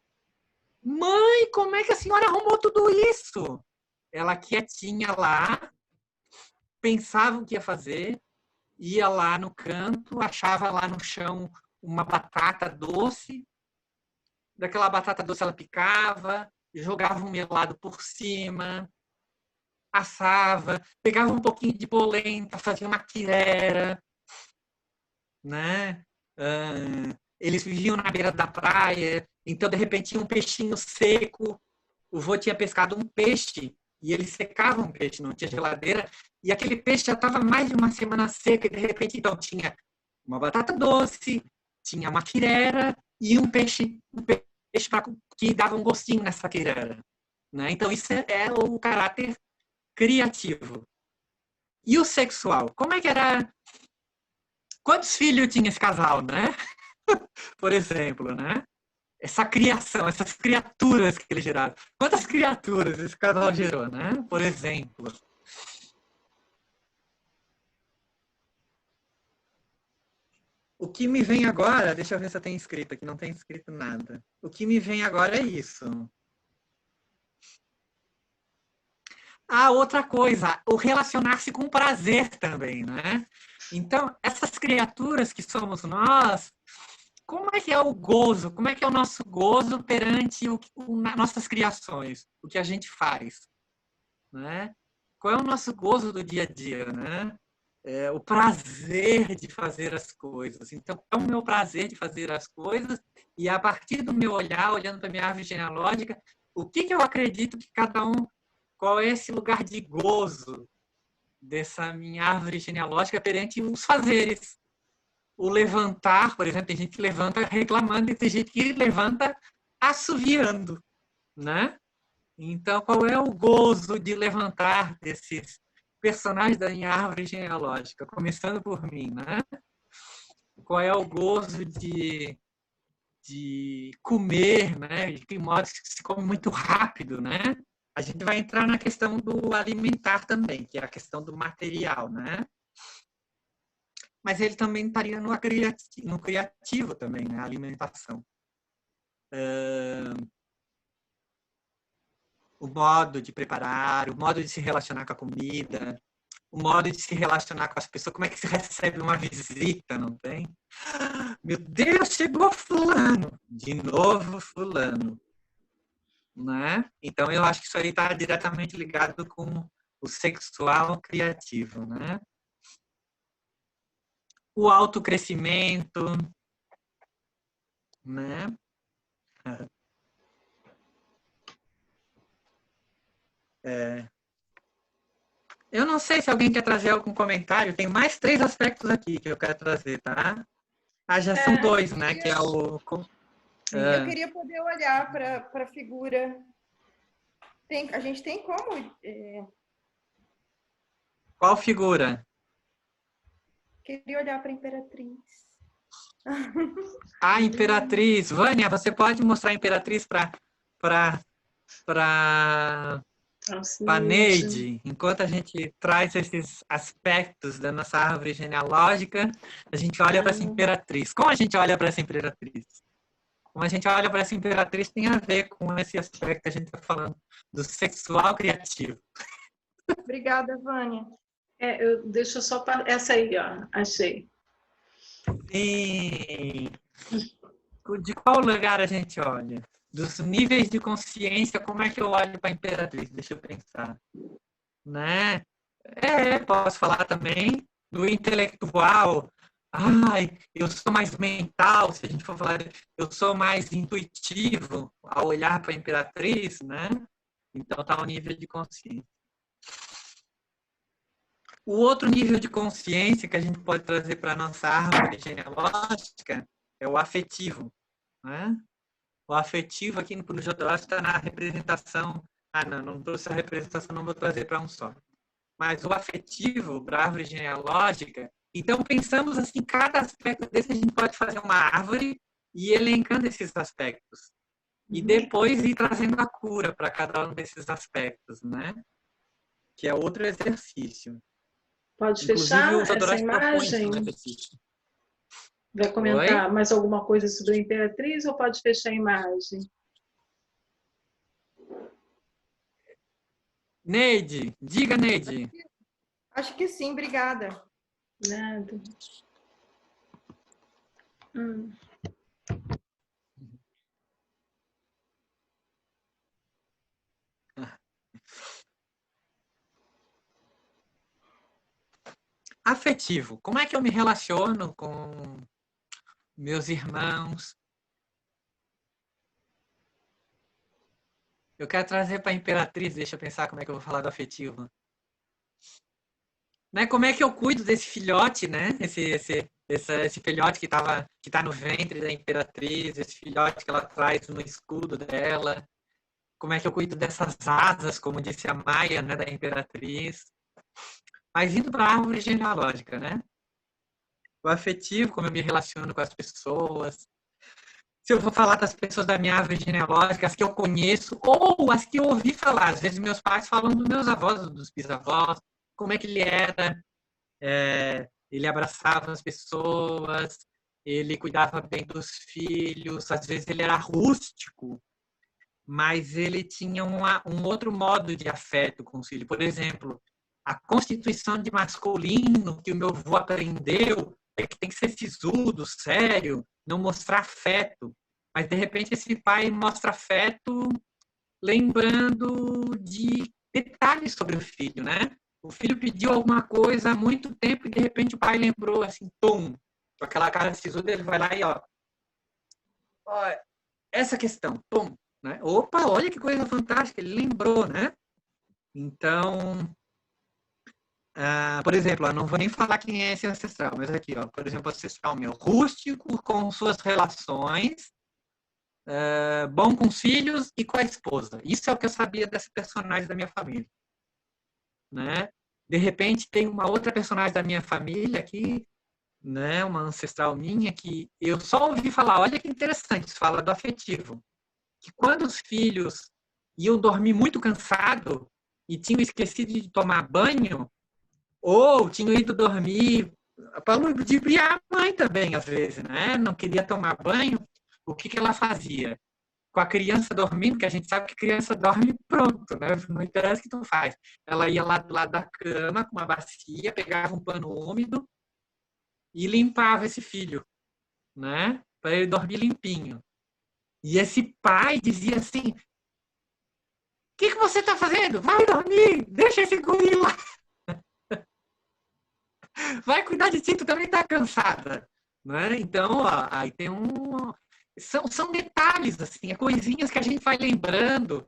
Mãe, como é que a senhora arrumou tudo isso? Ela quietinha lá, pensava o que ia fazer, ia lá no canto, achava lá no chão uma batata doce. Daquela batata doce ela picava, jogava um melado por cima, assava, pegava um pouquinho de polenta, fazia uma quirera, né? Eles viviam na beira da praia, então de repente tinha um peixinho seco. O vô tinha pescado um peixe e ele secava um peixe, não tinha geladeira, e aquele peixe já estava mais de uma semana seca, e de repente então tinha uma batata doce, tinha uma quirera e um peixe que dava um gostinho nessa quirera, né? Então isso é o caráter criativo. E o sexual? Como é que era? Quantos filhos tinha esse casal, né? Por exemplo, né? Essa criação, essas criaturas que eles geraram. Quantas criaturas esse casal gerou, né? Por exemplo. O que me vem agora, deixa eu ver se eu tenho escrito aqui, não tem escrito nada. O que me vem agora é isso. Outra coisa, o relacionar-se com prazer também, né? Então, essas criaturas que somos nós, como é que é o gozo? Como é que é o nosso gozo perante nossas criações? O que a gente faz, né? Qual é o nosso gozo do dia a dia, né? O prazer de fazer as coisas. Então, é o meu prazer de fazer as coisas e, a partir do meu olhar, olhando para a minha árvore genealógica, o que eu acredito que cada um... Qual é esse lugar de gozo dessa minha árvore genealógica perante os fazeres? O levantar, por exemplo, tem gente que levanta reclamando e tem gente que levanta assoviando, né? Então, qual é o gozo de levantar desses personagens da minha árvore genealógica, começando por mim, né? Qual é o gozo de comer, né? De que modo se come muito rápido, né? A gente vai entrar na questão do alimentar também, que é a questão do material, né? Mas ele também estaria no criativo também, né? A alimentação. O modo de preparar, o modo de se relacionar com a comida, o modo de se relacionar com as pessoas, como é que se recebe uma visita, não tem? Meu Deus, chegou fulano! De novo fulano. Né? Então, eu acho que isso aí está diretamente ligado com o sexual criativo, né? O autocrescimento, né? Eu não sei se alguém quer trazer algum comentário. Tem mais 3 aspectos aqui que eu quero trazer, tá? Já são 2, né? Que é o... Eu queria poder olhar para a figura. A gente tem como Qual figura? Queria olhar para a Imperatriz. A Imperatriz. Vânia, você pode mostrar a Imperatriz para Neide, enquanto a gente traz esses aspectos da nossa árvore genealógica, a gente olha para essa Imperatriz. Como a gente olha para essa Imperatriz? Como a gente olha para essa Imperatriz tem a ver com esse aspecto que a gente está falando, do sexual criativo. Obrigada, Vânia. Deixa eu só... Essa aí, ó, achei. Sim. De qual lugar a gente olha? Dos níveis de consciência, como é que eu olho para a Imperatriz? Deixa eu pensar. Né? Posso falar também do intelectual. Ai, eu sou mais mental, se a gente for falar, eu sou mais intuitivo ao olhar para a Imperatriz, né? Então está o nível de consciência. O outro nível de consciência que a gente pode trazer para a nossa árvore genealógica é o afetivo, né? O afetivo aqui no Jodorowsky está na representação. Não trouxe a representação, não vou trazer para um só. Mas o afetivo para a árvore genealógica. Então, pensamos assim, cada aspecto desse a gente pode fazer uma árvore e elencando esses aspectos. E depois ir trazendo a cura para cada um desses aspectos, né? Que é outro exercício. Pode fechar essa imagem? Vai comentar mais alguma coisa sobre a Imperatriz ou pode fechar a imagem? Neide, diga, Neide. Acho que sim, obrigada. Nada. Afetivo. Como é que eu me relaciono com meus irmãos? Eu quero trazer para a Imperatriz, deixa eu pensar como é que eu vou falar do afetivo. Né? Como é que eu cuido desse filhote, né? Esse filhote que está no ventre da Imperatriz, esse filhote que ela traz no escudo dela. Como é que eu cuido dessas asas, como disse a Maia, né, da Imperatriz. Mas indo para a árvore genealógica, né? O afetivo, como eu me relaciono com as pessoas. Se eu vou falar das pessoas da minha árvore genealógica, as que eu conheço, ou as que eu ouvi falar. Às vezes meus pais falam dos meus avós, dos bisavós, como é que ele era. Ele abraçava as pessoas, ele cuidava bem dos filhos, às vezes ele era rústico, mas ele tinha um outro modo de afeto com os filhos. Por exemplo, a constituição de masculino que o meu avô aprendeu é que tem que ser sisudo, sério, não mostrar afeto. Mas, de repente, esse pai mostra afeto lembrando de detalhes sobre o filho, né? O filho pediu alguma coisa há muito tempo e, de repente, o pai lembrou, assim, tom, com aquela cara sisuda, ele vai lá e, ó, essa questão, tom, né? Opa, olha que coisa fantástica, ele lembrou, né? Então, por exemplo, eu não vou nem falar quem é esse ancestral, mas aqui, ó, por exemplo, ancestral meu, rústico com suas relações, bom com os filhos e com a esposa. Isso é o que eu sabia dessa personagem da minha família. Né? De repente, tem uma outra personagem da minha família aqui, né? Uma ancestral minha, que eu só ouvi falar, olha que interessante, isso fala do afetivo. Que quando os filhos iam dormir muito cansado e tinham esquecido de tomar banho, ou tinham ido dormir para ludibriar a mãe também, às vezes, né? Não queria tomar banho, o que ela fazia? Com a criança dormindo, que a gente sabe que criança dorme pronto, né? Não interessa o que tu faz. Ela ia lá do lado da cama com uma bacia, pegava um pano úmido e limpava esse filho, né? Para ele dormir limpinho. E esse pai dizia assim: o que você está fazendo? Vai dormir, deixa esse guri lá. Vai cuidar de ti, tu também está cansada. Né? Então, ó, aí tem são detalhes, assim, coisinhas que a gente vai lembrando,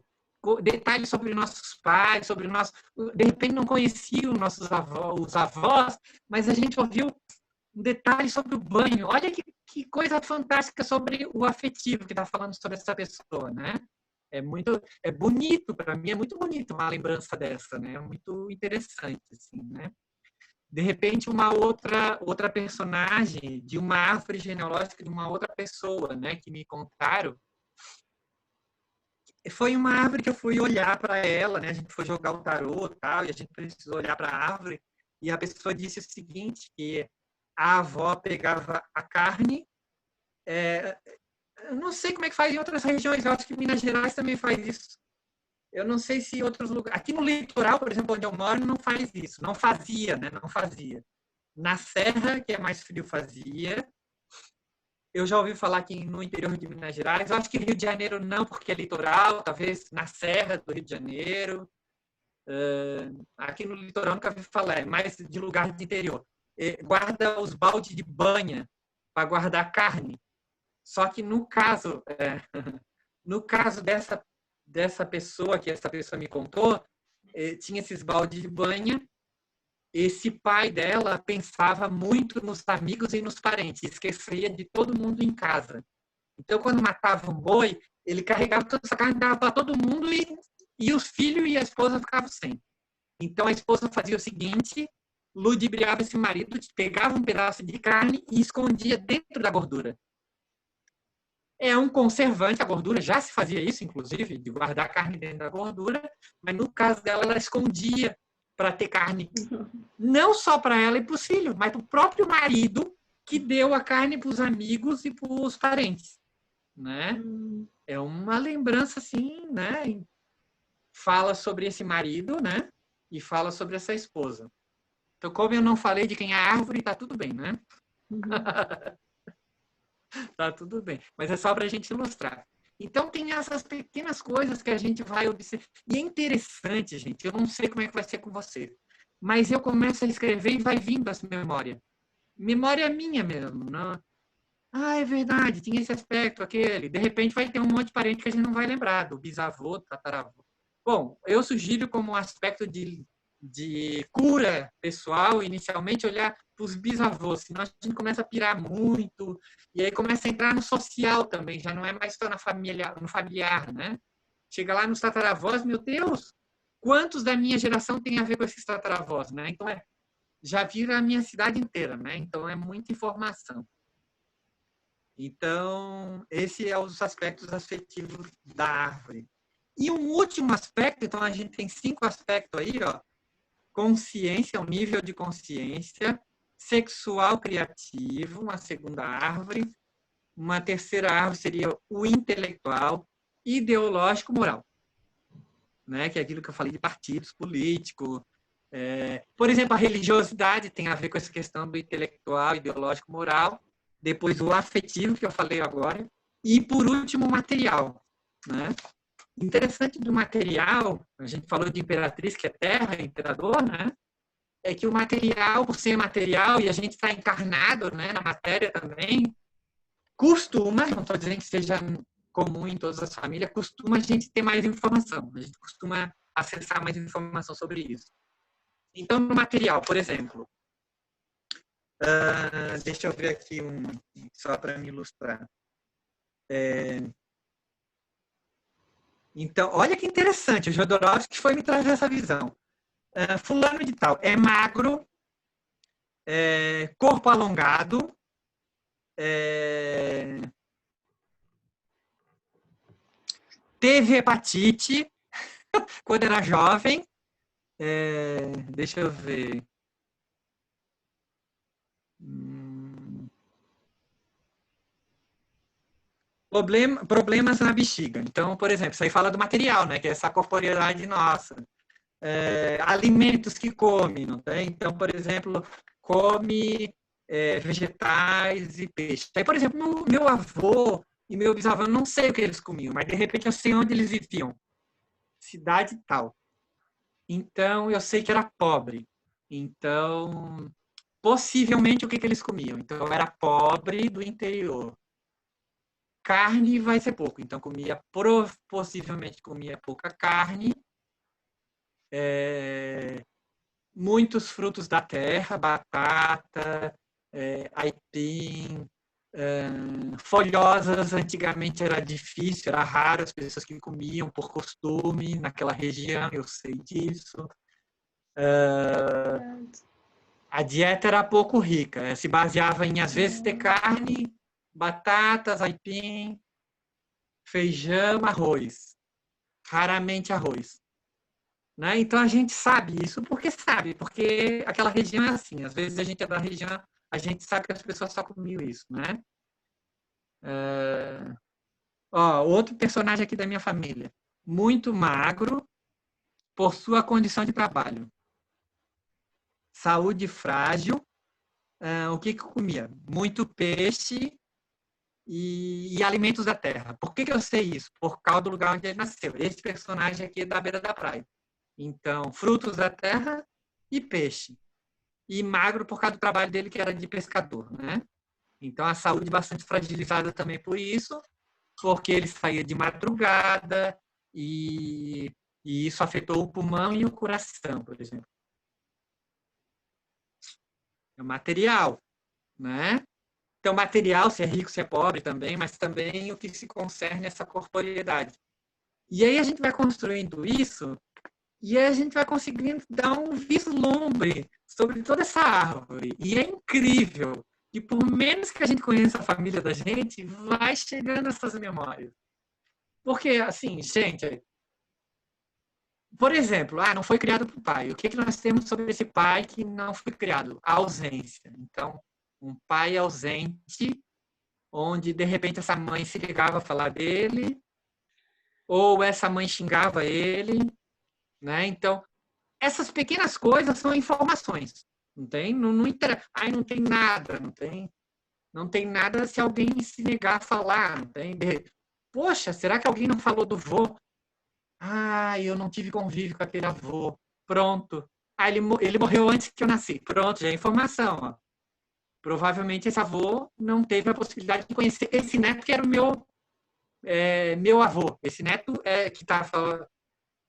detalhes sobre nossos pais, sobre nós. De repente não conhecia os avós, mas a gente ouviu um detalhe sobre o banho. Olha que coisa fantástica sobre o afetivo que está falando sobre essa pessoa, né? É bonito, para mim é muito bonito uma lembrança dessa, né? É muito interessante, assim, né? De repente, uma outra personagem de uma árvore genealógica de uma outra pessoa, né, que me contaram. Foi uma árvore que eu fui olhar para ela, né? A gente foi jogar o tarô e tal, e a gente precisou olhar para a árvore, e a pessoa disse o seguinte, que a avó pegava a carne, eu não sei como é que faz em outras regiões, eu acho que Minas Gerais também faz isso. Eu não sei se em outros lugares... Aqui no litoral, por exemplo, onde eu moro, não faz isso. Não fazia, né? Não fazia. Na Serra, que é mais frio, fazia. Eu já ouvi falar que no interior de Minas Gerais, eu acho que Rio de Janeiro não, porque é litoral, talvez na Serra do Rio de Janeiro. Aqui no litoral nunca vi falar, é mais de lugar de interior. Guarda os baldes de banha para guardar carne. Só que no caso dessa pessoa, que essa pessoa me contou, tinha esses baldes de banha. Esse pai dela pensava muito nos amigos e nos parentes, esquecia de todo mundo em casa. Então, quando matava um boi, ele carregava toda essa carne, dava para todo mundo e os filhos e a esposa ficavam sem. Então, a esposa fazia o seguinte, ludibriava esse marido, pegava um pedaço de carne e escondia dentro da gordura. É um conservante, a gordura, já se fazia isso, inclusive, de guardar a carne dentro da gordura, mas no caso dela, ela escondia para ter carne, não só para ela e para os filhos, mas para o próprio marido, que deu a carne para os amigos e para os parentes. Né? É uma lembrança, assim, né? Fala sobre esse marido, né? E fala sobre essa esposa. Então, como eu não falei de quem é a árvore, tá tudo bem, né? Tá tudo bem. Mas é só para a gente ilustrar. Então, tem essas pequenas coisas que a gente vai observar. E é interessante, gente. Eu não sei como é que vai ser com você. Mas eu começo a escrever e vai vindo essa memória. Memória minha mesmo. Não? Ah, é verdade. Tinha esse aspecto, aquele. De repente, vai ter um monte de parente que a gente não vai lembrar. Do bisavô, do tataravô. Bom, eu sugiro como um aspecto de cura pessoal, inicialmente, olhar para os bisavôs, senão a gente começa a pirar muito, e aí começa a entrar no social também, já não é mais só no familiar, né? Chega lá nos tataravós, meu Deus, quantos da minha geração tem a ver com esses tataravós, né? Então, já vira a minha cidade inteira, né? Então, é muita informação. Então, esse é os aspectos afetivos da árvore. E um último aspecto, então a gente tem 5 aspectos aí, ó. Consciência, um nível de consciência, sexual criativo, uma segunda árvore, uma terceira árvore seria o intelectual, ideológico, moral, né? Que é aquilo que eu falei de partidos políticos. Por exemplo, a religiosidade tem a ver com essa questão do intelectual, ideológico, moral, depois o afetivo, que eu falei agora, e por último o material, né? Interessante do material, a gente falou de imperatriz, que é terra, imperador, né? É que o material, por ser material, e a gente está encarnado, né, na matéria também, costuma, não estou dizendo que seja comum em todas as famílias, costuma a gente ter mais informação, a gente costuma acessar mais informação sobre isso. Então, no material, por exemplo, deixa eu ver aqui só para me ilustrar. Então, olha que interessante, o Jodorowsky foi me trazer essa visão. Fulano de tal é magro, corpo alongado, teve hepatite quando era jovem, deixa eu ver. Problemas na bexiga. Então, por exemplo, isso aí fala do material, né? Que é essa corporeidade nossa. Alimentos que come, não tem? Então, por exemplo, come vegetais e peixe. Aí, por exemplo, meu avô e meu bisavô, eu não sei o que eles comiam, mas de repente eu sei onde eles viviam. Cidade tal. Então, eu sei que era pobre. Então, possivelmente, o que eles comiam? Então, era pobre do interior. Carne vai ser pouco, então possivelmente comia pouca carne, muitos frutos da terra, batata, aipim, folhosas, antigamente era difícil, era raro as pessoas que comiam por costume naquela região, eu sei disso. A dieta era pouco rica, se baseava em, às vezes, ter carne, batatas, aipim, feijão, arroz. Raramente arroz. Né? Então, a gente sabe isso porque aquela região é assim. Às vezes, a gente é da região, a gente sabe que as pessoas só comiam isso. Né? Outro personagem aqui da minha família. Muito magro por sua condição de trabalho. Saúde frágil. O que comia? Muito peixe e alimentos da terra. Por que eu sei isso? Por causa do lugar onde ele nasceu. Esse personagem aqui é da beira da praia. Então, frutos da terra e peixe. E magro por causa do trabalho dele, que era de pescador. Né? Então, a saúde bastante fragilizada também por isso, porque ele saía de madrugada e isso afetou o pulmão e o coração, por exemplo. É o material, né? Então, material, se é rico, se é pobre também, mas também o que se concerne a essa corporeidade. E aí a gente vai construindo isso e aí a gente vai conseguindo dar um vislumbre sobre toda essa árvore. E é incrível que por menos que a gente conheça a família da gente, vai chegando essas memórias. Porque, assim, gente, por exemplo, não foi criado por pai. O que nós temos sobre esse pai que não foi criado? A ausência. Então, um pai ausente, onde, de repente, essa mãe se ligava a falar dele, ou essa mãe xingava ele, né? Então, essas pequenas coisas são informações. Não tem? Não interessa. Não tem nada. Não tem nada se alguém se negar a falar. Não tem? Poxa, será que alguém não falou do vô? Eu não tive convívio com aquele avô. Pronto. Ele morreu antes que eu nasci. Pronto, já é informação. Ó. Provavelmente esse avô não teve a possibilidade de conhecer esse neto que era o meu avô. Esse neto que está falando...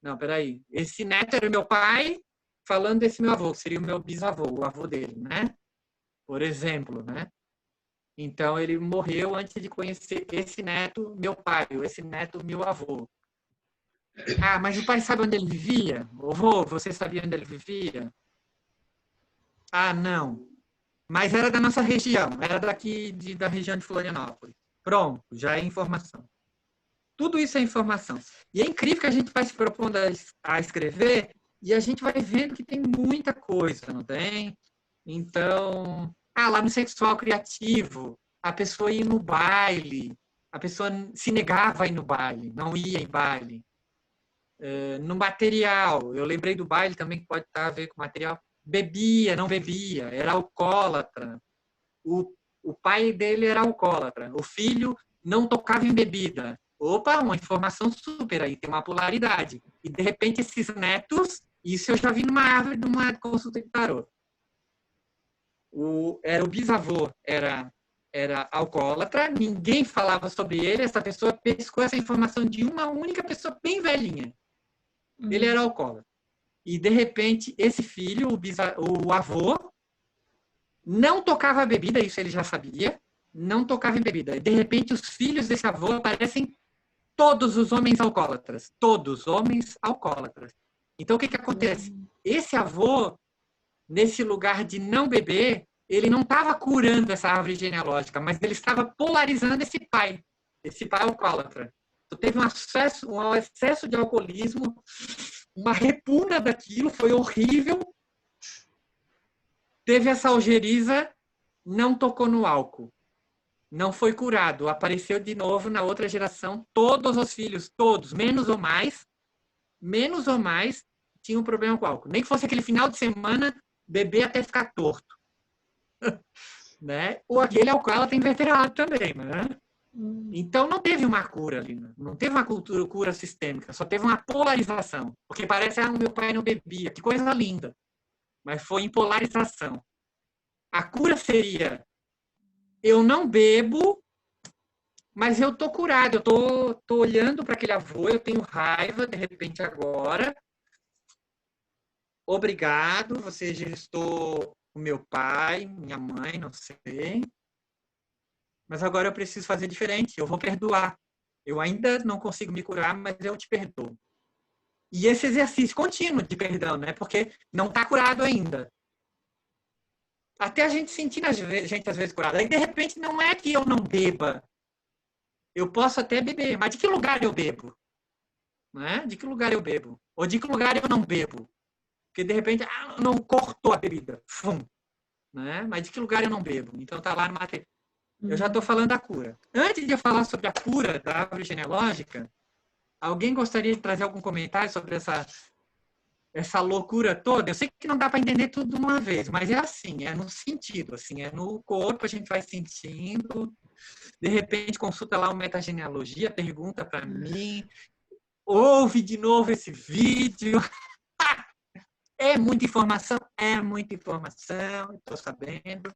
Não, peraí. Esse neto era o meu pai falando desse meu avô, que seria o meu bisavô, o avô dele, né? Por exemplo, né? Então, ele morreu antes de conhecer esse neto, meu pai, ou esse neto, meu avô. Mas o pai sabe onde ele vivia? Vô, você sabia onde ele vivia? Não. Mas era da nossa região, era daqui da região de Florianópolis. Pronto, já é informação. Tudo isso é informação. E é incrível que a gente vai se propondo a escrever e a gente vai vendo que tem muita coisa, não tem? Então, lá no sexual criativo, a pessoa ia no baile, a pessoa se negava a ir no baile, não ia em baile. No material, eu lembrei do baile também, que pode estar a ver com material. Bebia, não bebia, era alcoólatra. O pai dele era alcoólatra. O filho não tocava em bebida. Opa, uma informação super aí, tem uma polaridade. E, de repente, esses netos, isso eu já vi numa árvore de uma consulta de tarô. Era o bisavô, era alcoólatra, ninguém falava sobre ele, essa pessoa pescou essa informação de uma única pessoa bem velhinha. Ele era alcoólatra. E, de repente, esse filho, o avô, não tocava a bebida, isso ele já sabia, não tocava em bebida. E, de repente, os filhos desse avô aparecem todos os homens alcoólatras. Todos homens alcoólatras. Então, o que acontece? Esse avô, nesse lugar de não beber, ele não estava curando essa árvore genealógica, mas ele estava polarizando esse pai alcoólatra. Então, teve um excesso de alcoolismo, uma repugna daquilo, foi horrível. Teve essa algeriza, não tocou no álcool. Não foi curado. Apareceu de novo na outra geração. Todos os filhos, todos, menos ou mais, tinham um problema com álcool. Nem que fosse aquele final de semana, beber até ficar torto. Né? Ou aquele alcoólatra inveterado também. Né? Então, não teve uma cura ali. Não teve uma cura sistêmica. Só teve uma polarização. Porque parece, o meu pai não bebia. Que coisa linda. Mas foi em polarização. A cura seria: eu não bebo, mas eu tô curado. Eu tô olhando para aquele avô, eu tenho raiva, de repente, agora. Obrigado, você gestou o meu pai, minha mãe, não sei. Mas agora eu preciso fazer diferente, eu vou perdoar. Eu ainda não consigo me curar, mas eu te perdoo. E esse exercício contínuo de perdão, né? Porque não está curado ainda. até a gente sentir a gente às vezes curada. Aí, de repente, não é que eu não beba. Eu posso até beber, mas de que lugar eu bebo? Né? De que lugar eu bebo? Ou de que lugar eu não bebo? Porque, de repente, não cortou a bebida. Fum, né? Mas de que lugar eu não bebo? Então, está lá no material. Eu já estou falando da cura. Antes de eu falar sobre a cura da árvore genealógica, alguém gostaria de trazer algum comentário sobre essa loucura toda? Eu sei que não dá para entender tudo de uma vez, mas é assim, é no sentido, assim, é no corpo, a gente vai sentindo. De repente, consulta lá o Metagenealogia, pergunta para mim, ouve de novo esse vídeo. É muita informação, estou sabendo.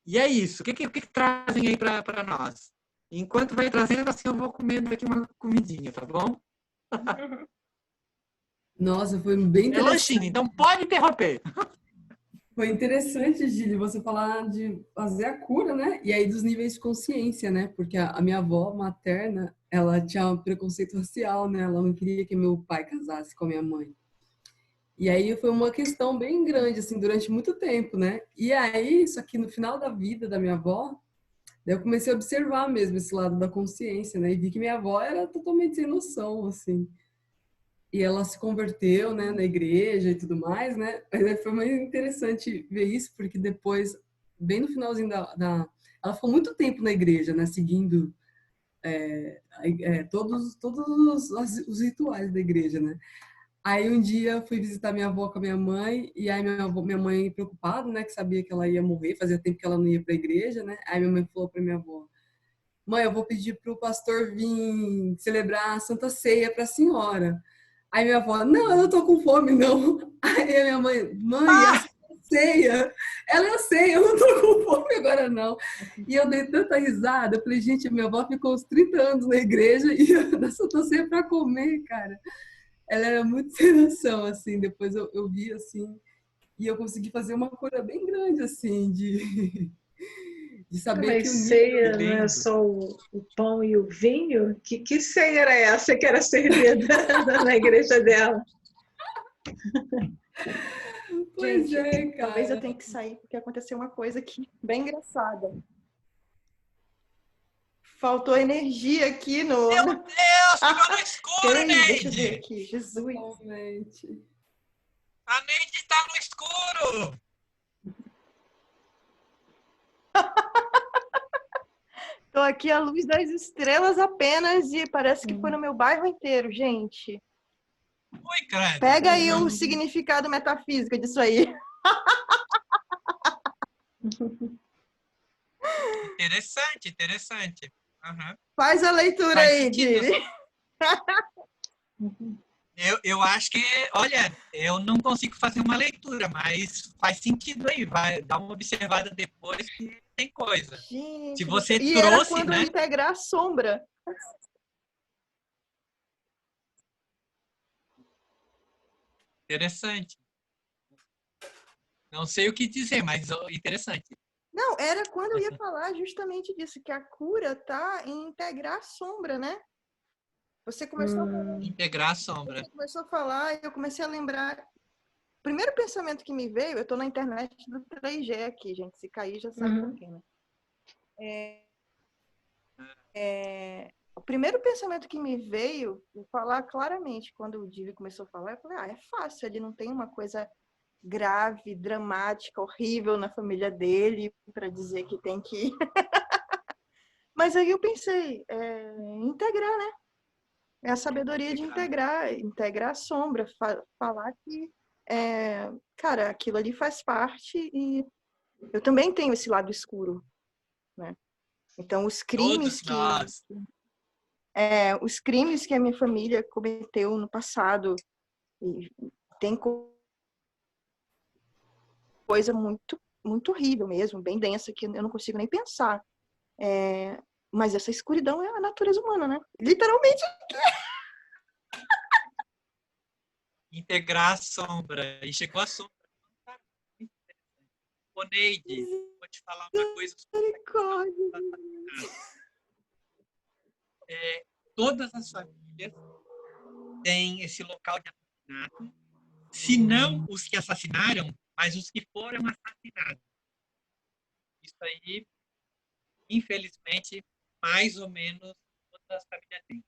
E é isso. O que trazem aí para nós? Enquanto vai trazendo, assim, eu vou comendo aqui uma comidinha, tá bom? Nossa, foi bem É lanchinho, então pode interromper. Foi interessante, Gili, você falar de fazer a cura, né? E aí dos níveis de consciência, né? Porque a minha avó materna, ela tinha um preconceito racial, né? Ela não queria que meu pai casasse com a minha mãe. E aí foi uma questão bem grande, assim, durante muito tempo, né? E aí, só que no final da vida da minha avó, daí eu comecei a observar mesmo esse lado da consciência, né? E vi que minha avó era totalmente sem noção, assim. E ela se converteu, né, na igreja e tudo mais, né? Mas aí foi muito interessante ver isso, porque depois, bem no finalzinho ela ficou muito tempo na igreja, né, seguindo todos os rituais da igreja, né? Aí um dia eu fui visitar minha avó com a minha mãe, e aí minha mãe preocupada, né, que sabia que ela ia morrer, fazia tempo que ela não ia para a igreja, né? Aí minha mãe falou para minha avó: "Mãe, eu vou pedir para o pastor vir celebrar a Santa Ceia para a senhora." Aí minha avó: "Não, eu não tô com fome, não." Aí a minha mãe, a ceia, ela eu sei, eu não tô com fome agora, não. E eu dei tanta risada, eu falei, gente, minha avó ficou uns 30 anos na igreja e eu só tô ceia para comer, cara. Ela era muito sem noção, assim, depois eu vi, assim, e eu consegui fazer uma cura bem grande, assim, de saber que Mas o nível... ceia não é só o pão e o vinho? Que ceia era essa que era servida na igreja dela? Pois Gente, é, talvez eu cara. tenha que sair, porque aconteceu uma coisa aqui bem engraçada. Faltou energia aqui no... Meu Deus, ficou no escuro, Peraí, deixa eu ver Neide! aqui. Jesus. Totalmente. A Neide tá no escuro! Tô aqui à luz das estrelas apenas e parece que foi no meu bairro inteiro, gente. Oi, credo. Pega aí o significado metafísico disso aí. Interessante, interessante. Uhum. Faz a leitura Faz aí, sentido. Diri. Eu acho que, olha, eu não consigo fazer uma leitura, mas faz sentido aí. Vai dar uma observada depois que tem coisa. Gente, Se você e era trouxe, quando né? eu integrar a sombra. Interessante. Não sei o que dizer, mas interessante. Não, era quando eu ia falar justamente disso, que a cura tá em integrar a sombra, né? Você começou a falar, Integrar a sombra. você começou a falar e eu comecei a lembrar. O primeiro pensamento que me veio, eu tô na internet do 3G aqui, gente. Se cair, já sabe por quê, né? O primeiro pensamento que me veio, vou falar claramente, quando o Divi começou a falar, eu falei, é fácil, ele não tem uma coisa grave, dramática, horrível na família dele para dizer que tem que... Mas aí eu pensei, integrar, né? É a sabedoria de integrar a sombra, falar que, cara, aquilo ali faz parte e eu também tenho esse lado escuro, né? Então, os crimes os crimes que a minha família cometeu no passado, e tem coisa muito, muito horrível mesmo, bem densa, que eu não consigo nem pensar. Mas essa escuridão é a natureza humana, né? Literalmente. Integrar a sombra. E chegou a sombra. Ô, Neide, vou te falar uma coisa. Todas as famílias têm esse local de assassinato. Se não os que assassinaram, mas os que foram assassinados. Isso aí, infelizmente, mais ou menos todas as famílias têm.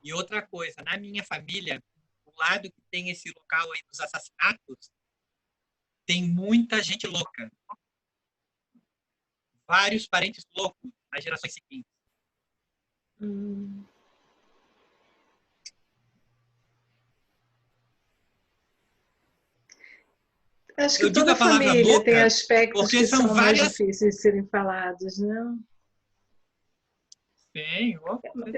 E outra coisa, na minha família, o lado que tem esse local aí dos assassinatos, tem muita gente louca. Vários parentes loucos nas gerações seguintes. Acho que Eu digo toda a palavra família tem louca aspectos porque que são são mais várias... difíceis de serem falados, não? Tem,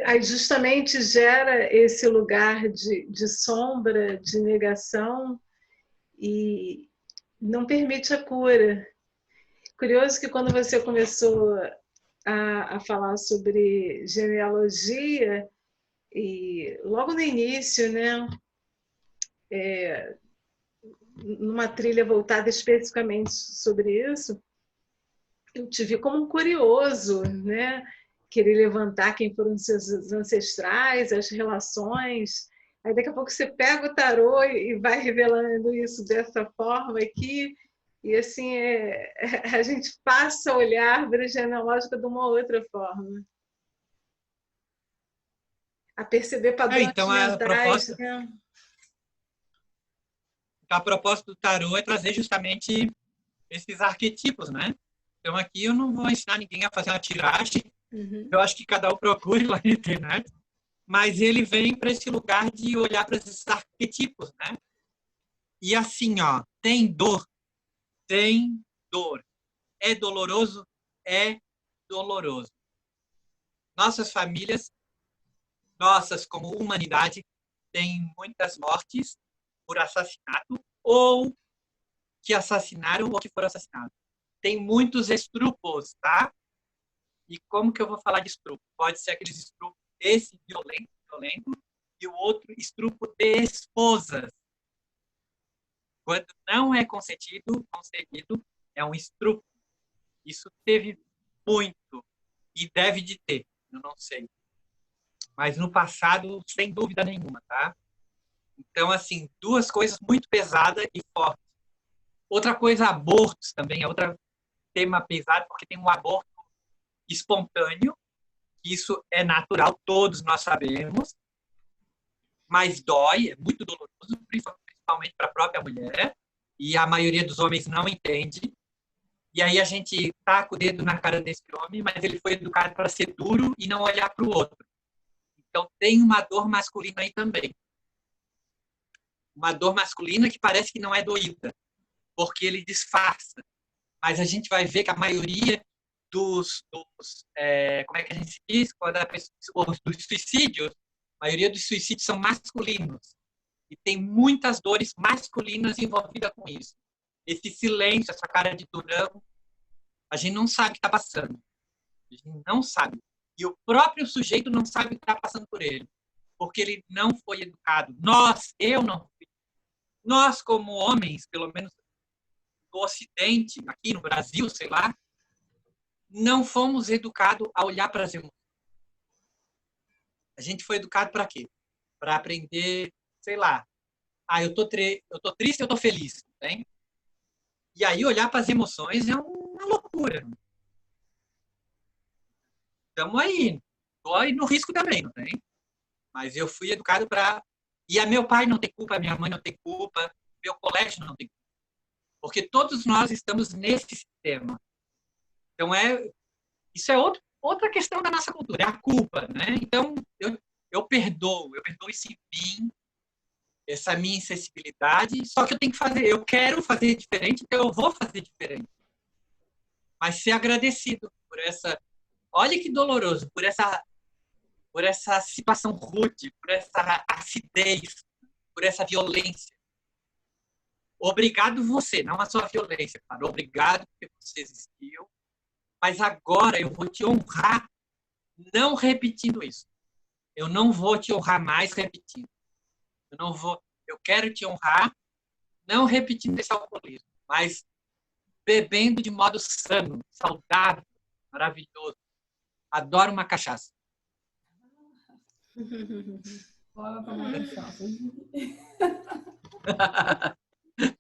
Aí justamente gera esse lugar de sombra, de negação e não permite a cura. Curioso que quando você começou a falar sobre genealogia, e logo no início, né, numa trilha voltada especificamente sobre isso, eu te vi como um curioso, né? Querer levantar quem foram seus ancestrais, as relações. Aí daqui a pouco você pega o tarô e vai revelando isso dessa forma aqui. E assim, a gente passa a olhar a árvore genealógica de uma outra forma. A perceber padrões então mentais. Né? A proposta do tarô é trazer justamente esses arquetipos, né? Então aqui eu não vou ensinar ninguém a fazer uma tiragem. Eu acho que cada um procure lá na internet. Mas ele vem para esse lugar de olhar para esses arquetipos, né? E assim, ó, tem dor. Tem dor. É doloroso? É doloroso. Nossas famílias, nossas como humanidade, têm muitas mortes por assassinato ou que assassinaram ou que foram assassinados. Tem muitos estrupos, tá? E como que eu vou falar de estrupo? Pode ser aqueles estrupos desse violento, e o outro estrupo de esposas. Quando não é concedido, é um estrupo. Isso teve muito e deve de ter, eu não sei. Mas no passado, sem dúvida nenhuma, tá? Então, assim, duas coisas muito pesadas e fortes. Outra coisa, abortos também, é outro tema pesado, porque tem um aborto espontâneo, isso é natural, todos nós sabemos, mas dói, é muito doloroso, principalmente para a própria mulher, e a maioria dos homens não entende. E aí a gente taca o dedo na cara desse homem, mas ele foi educado para ser duro e não olhar para o outro. Então tem uma dor masculina aí também. Uma dor masculina que parece que não é doída, porque ele disfarça. Mas a gente vai ver que a maioria como é que a gente diz? Dos suicídios, a maioria dos suicídios são masculinos. E tem muitas dores masculinas envolvidas com isso. Esse silêncio, essa cara de durão, a gente não sabe o que está passando. A gente não sabe. E o próprio sujeito não sabe o que está passando por ele. Porque ele não foi educado. Eu não fui. Nós, como homens, pelo menos do Ocidente, aqui no Brasil, sei lá, não fomos educados a olhar para as emoções. A gente foi educado para quê? Para aprender, sei lá, eu tô triste, eu tô feliz, tem? E aí olhar para as emoções é uma loucura. Estamos aí. Estou aí no risco também, não tem? Mas eu fui educado para... E meu pai não tem culpa, minha mãe não tem culpa, meu colégio não tem culpa. Porque todos nós estamos nesse sistema. Então, isso é outra questão da nossa cultura, é a culpa, né? Então, eu perdoo isso em mim, essa minha insensibilidade, só que eu tenho que fazer, eu quero fazer diferente, então eu vou fazer diferente. Mas ser agradecido por essa... Olha que doloroso, por essa situação rude, por essa acidez, por essa violência. Obrigado você, não a sua violência, cara. Obrigado porque você existiu. Mas agora eu vou te honrar não repetindo isso. Eu não vou te honrar mais repetindo. Eu quero te honrar não repetindo esse alcoolismo, mas bebendo de modo sano, saudável, maravilhoso. Adoro uma cachaça. Bora tomar cachaça.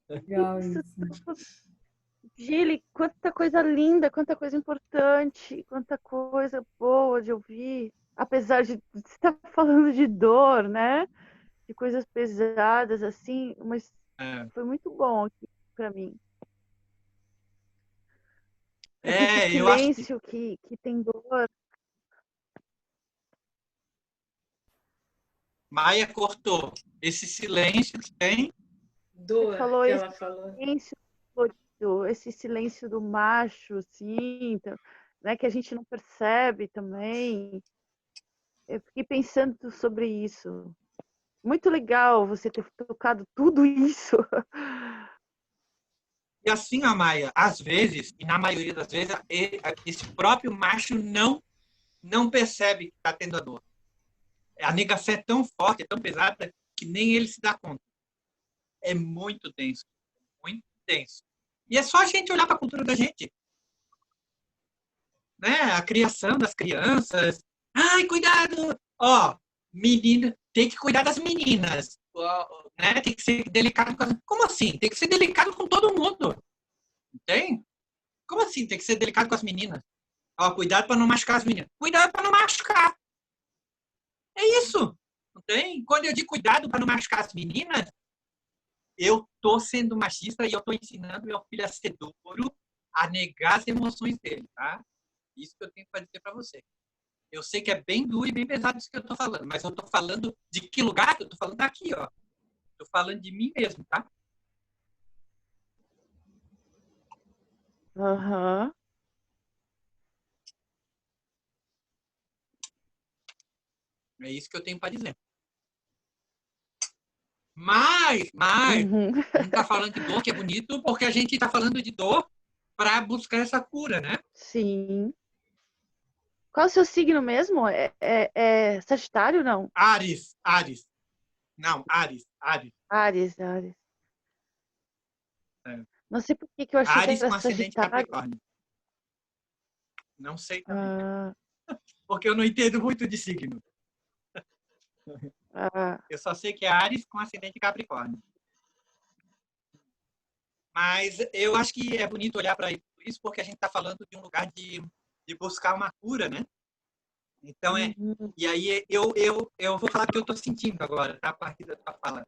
Legal isso. Gili, quanta coisa linda, quanta coisa importante, quanta coisa boa de ouvir. Apesar de você estar falando de dor, né? De coisas pesadas, assim, mas foi muito bom aqui para mim. Esse Eu acho que silêncio que tem dor. Maia cortou. Esse silêncio que tem. Você Dor falou que esse ela falou. silêncio dolorido, esse silêncio do macho, assim, então, né, que a gente não percebe também. Eu fiquei pensando sobre isso. Muito legal você ter tocado tudo isso. E assim, a Maia, às vezes, e na maioria das vezes, esse próprio macho não percebe que está tendo a dor. A negação é tão forte, é tão pesada, que nem ele se dá conta. É muito denso. Muito denso. E é só a gente olhar para a cultura da gente. Né? A criação das crianças. Ai, cuidado! Ó, menina, tem que cuidar das meninas. Né? Tem que ser delicado com as... Como assim? Tem que ser delicado com todo mundo. Tem? Como assim? Tem que ser delicado com as meninas. Ó, cuidado para não machucar as meninas. Cuidado para não machucar. É isso. Não tem? Quando eu digo cuidado para não machucar as meninas, eu tô sendo machista e eu tô ensinando meu filho a ser duro, a negar as emoções dele, tá? Isso que eu tenho para dizer para você. Eu sei que é bem duro e bem pesado isso que eu tô falando, mas eu tô falando de que lugar? Eu tô falando daqui, ó. Tô falando de mim mesmo, tá? Aham. É isso que eu tenho para dizer. Mas a gente tá falando de dor, que é bonito, porque a gente tá falando de dor para buscar essa cura, né? Sim. Qual é o seu signo mesmo? É Sagitário, não? Áries. Não, Áries. Áries. É. Não sei por que eu achei que Áries era com ascendente Sagitário. Capricórnio. Não sei também. Ah, Porque eu não entendo muito de signo. ah, Eu só sei que é Áries com ascendente Capricórnio. Mas eu acho que é bonito olhar para isso porque a gente está falando de um lugar de buscar uma cura, né? Então, e aí eu vou falar o que eu estou sentindo agora, tá? A partir da tua fala.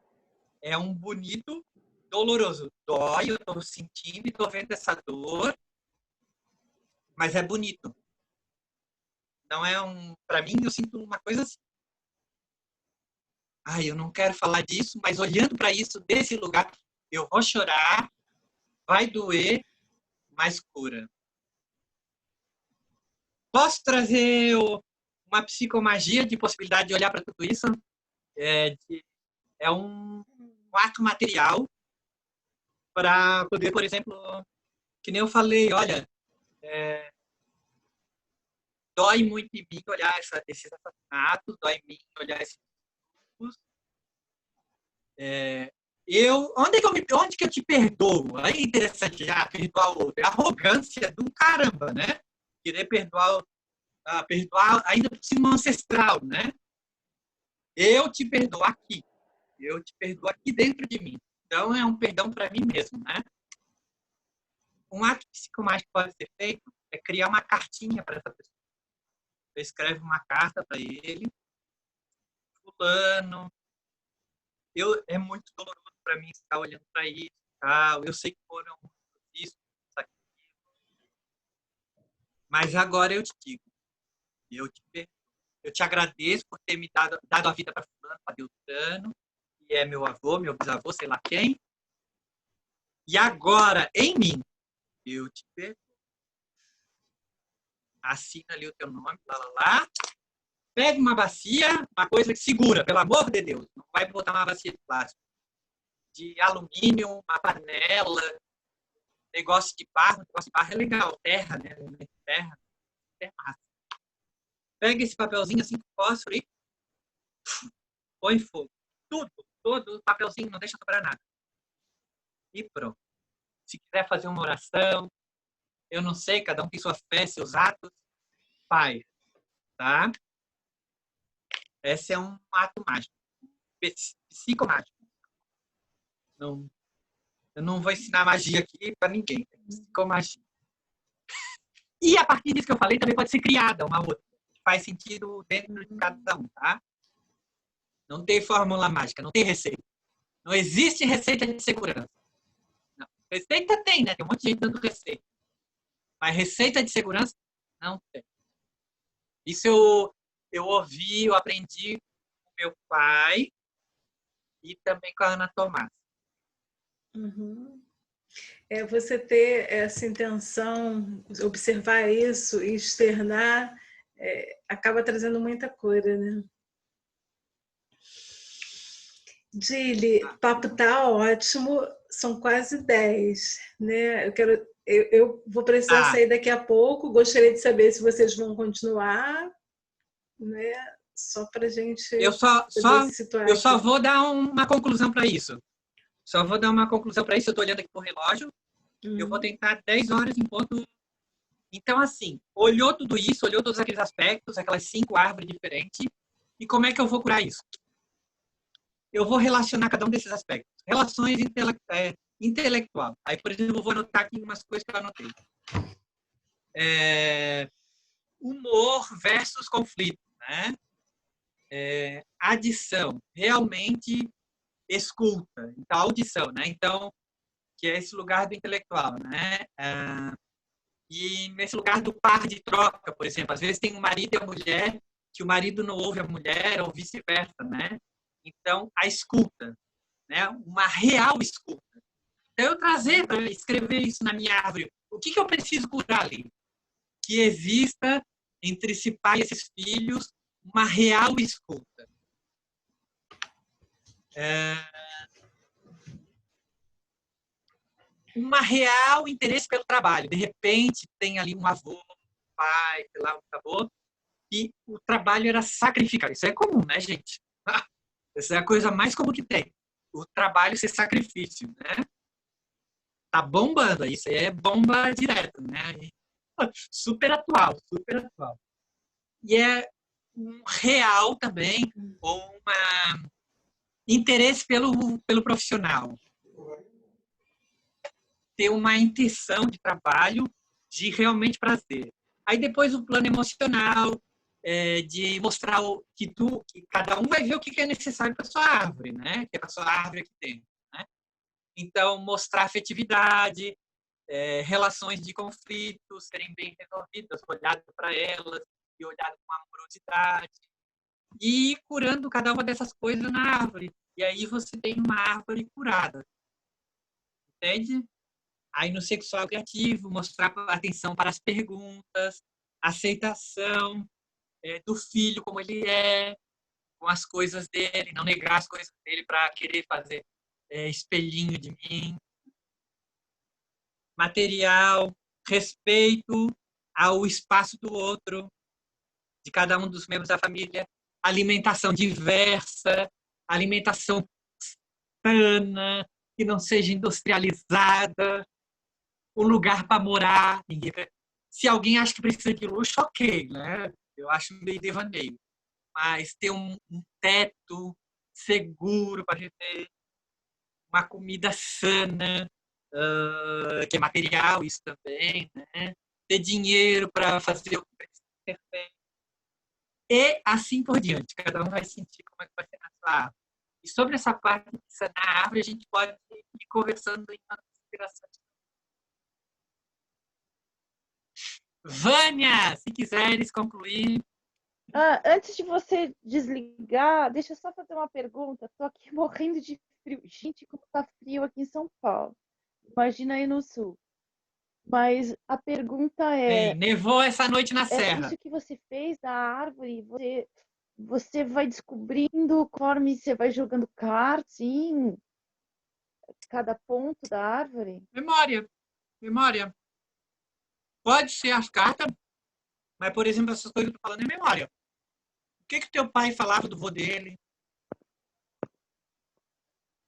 É um bonito doloroso. Dói, eu estou sentindo e estou vendo essa dor, mas é bonito. Não é para mim, eu sinto uma coisa assim. Ai, eu não quero falar disso, mas olhando para isso desse lugar, eu vou chorar, vai doer, mas cura. Posso trazer uma psicomagia de possibilidade de olhar para tudo isso? É um ato material para poder, por exemplo, que nem eu falei, olha, dói muito em mim olhar esses assassinatos, dói em mim olhar esses grupos. Onde que eu te perdoo? Aí é interessante já perdoar o outro. É arrogância do caramba, né? Querer perdoar ainda por cima ancestral, né? Eu te perdoo aqui. Eu te perdoo aqui dentro de mim. Então, é um perdão para mim mesmo, né? Um ato psicomágico que pode ser feito é criar uma cartinha para essa pessoa. Você escreve uma carta para ele. Fulano, é muito doloroso para mim estar olhando para isso. Tal. Eu sei que foram isso, aquilo. Mas agora eu te digo, eu te agradeço por ter me dado a vida para fulano, para Beltrano, que é meu avô, meu bisavô, sei lá quem. E agora, em mim, eu te perdoo. Assina ali o teu nome, lá. Pega uma bacia, uma coisa que segura, pelo amor de Deus. Não vai botar uma bacia de plástico. De alumínio, uma panela, negócio de barro. Negócio de barro é legal, terra, né? Terra. Pega esse papelzinho assim, fósforo e põe fogo. Todo o papelzinho, não deixa sobrar nada. E pronto. Se quiser fazer uma oração, eu não sei, cada um tem sua fé, seus atos, faz, tá? Esse é um ato mágico, psicomágico. Não, Eu não vou ensinar magia aqui para ninguém. Com magia. E a partir disso que eu falei, também pode ser criada uma outra. Faz sentido dentro de cada um, tá? Não tem fórmula mágica, não tem receita. Não existe receita de segurança. Não. Receita tem, né? Tem um monte de gente dando receita. Mas receita de segurança, não tem. Isso eu ouvi, eu aprendi com meu pai e também com a Ana Tomás. Uhum. Você ter essa intenção, observar isso e externar, acaba trazendo muita cura, né? Gili, o papo tá ótimo, são quase 10, né? Eu vou precisar sair daqui a pouco, gostaria de saber se vocês vão continuar, né? Só para a gente eu só vou dar uma conclusão para isso. Eu estou olhando aqui pro relógio. Eu vou tentar 10 horas em ponto. Então, assim, olhou tudo isso, olhou todos aqueles aspectos, aquelas 5 árvores diferentes. E como é que eu vou curar isso? Eu vou relacionar cada um desses aspectos. Relações intelectual. Aí, por exemplo, eu vou anotar aqui umas coisas que eu anotei. Humor versus conflito, né? Adição. Realmente escuta. Então, audição, né? Então, que é esse lugar do intelectual, né? E nesse lugar do par de troca, por exemplo, às vezes tem um marido e a mulher, que o marido não ouve a mulher, ou vice-versa, né? Então, a escuta, né? Uma real escuta. Então, eu trazer para escrever isso na minha árvore, o que eu preciso curar ali? Que exista entre esse pai e esses filhos uma real escuta. Uma real interesse pelo trabalho. De repente, tem ali um avô, um pai, sei lá, um avô, e o trabalho era sacrificado. Isso é comum, né, gente? Essa é a coisa mais comum que tem. O trabalho ser sacrifício, né? Tá bombando, isso aí é bomba direta, né? Super atual, super atual. E é um real também, ou um interesse pelo profissional. Ter uma intenção de trabalho de realmente prazer. Aí depois o plano emocional, de mostrar que cada um vai ver o que é necessário para sua árvore, né? Que é para sua árvore aqui dentro, né? Então, mostrar afetividade, relações de conflitos serem bem resolvidas, olhado para elas e olhado com amorosidade. E ir curando cada uma dessas coisas na árvore. E aí você tem uma árvore curada. Entende? Aí no sexual criativo, mostrar atenção para as perguntas, aceitação do filho como ele é, com as coisas dele, não negar as coisas dele para querer fazer espelhinho de mim. Material, respeito ao espaço do outro, de cada um dos membros da família. Alimentação diversa, alimentação sana, que não seja industrializada, um lugar para morar. Se alguém acha que precisa de luxo, ok, né? Eu acho meio devaneio. Mas ter um teto seguro para viver, uma comida sana, que é material, isso também, né? Ter dinheiro para fazer o que precisa ser feito. E assim por diante. Cada um vai sentir como é que vai ser na sua árvore. E sobre essa parte de sanar a árvore, a gente pode ir conversando em uma inspiração. Vânia, se quiseres concluir. Antes de você desligar, deixa eu só fazer uma pergunta. Estou aqui morrendo de frio. Gente, como está frio aqui em São Paulo. Imagina aí no sul. Mas a pergunta é... nevou essa noite na serra. Isso que você fez da árvore, você vai descobrindo conforme você vai jogando cartas em cada ponto da árvore? Memória. Pode ser as cartas, mas, por exemplo, essas coisas que eu tô falando é memória. O que teu pai falava do vô dele?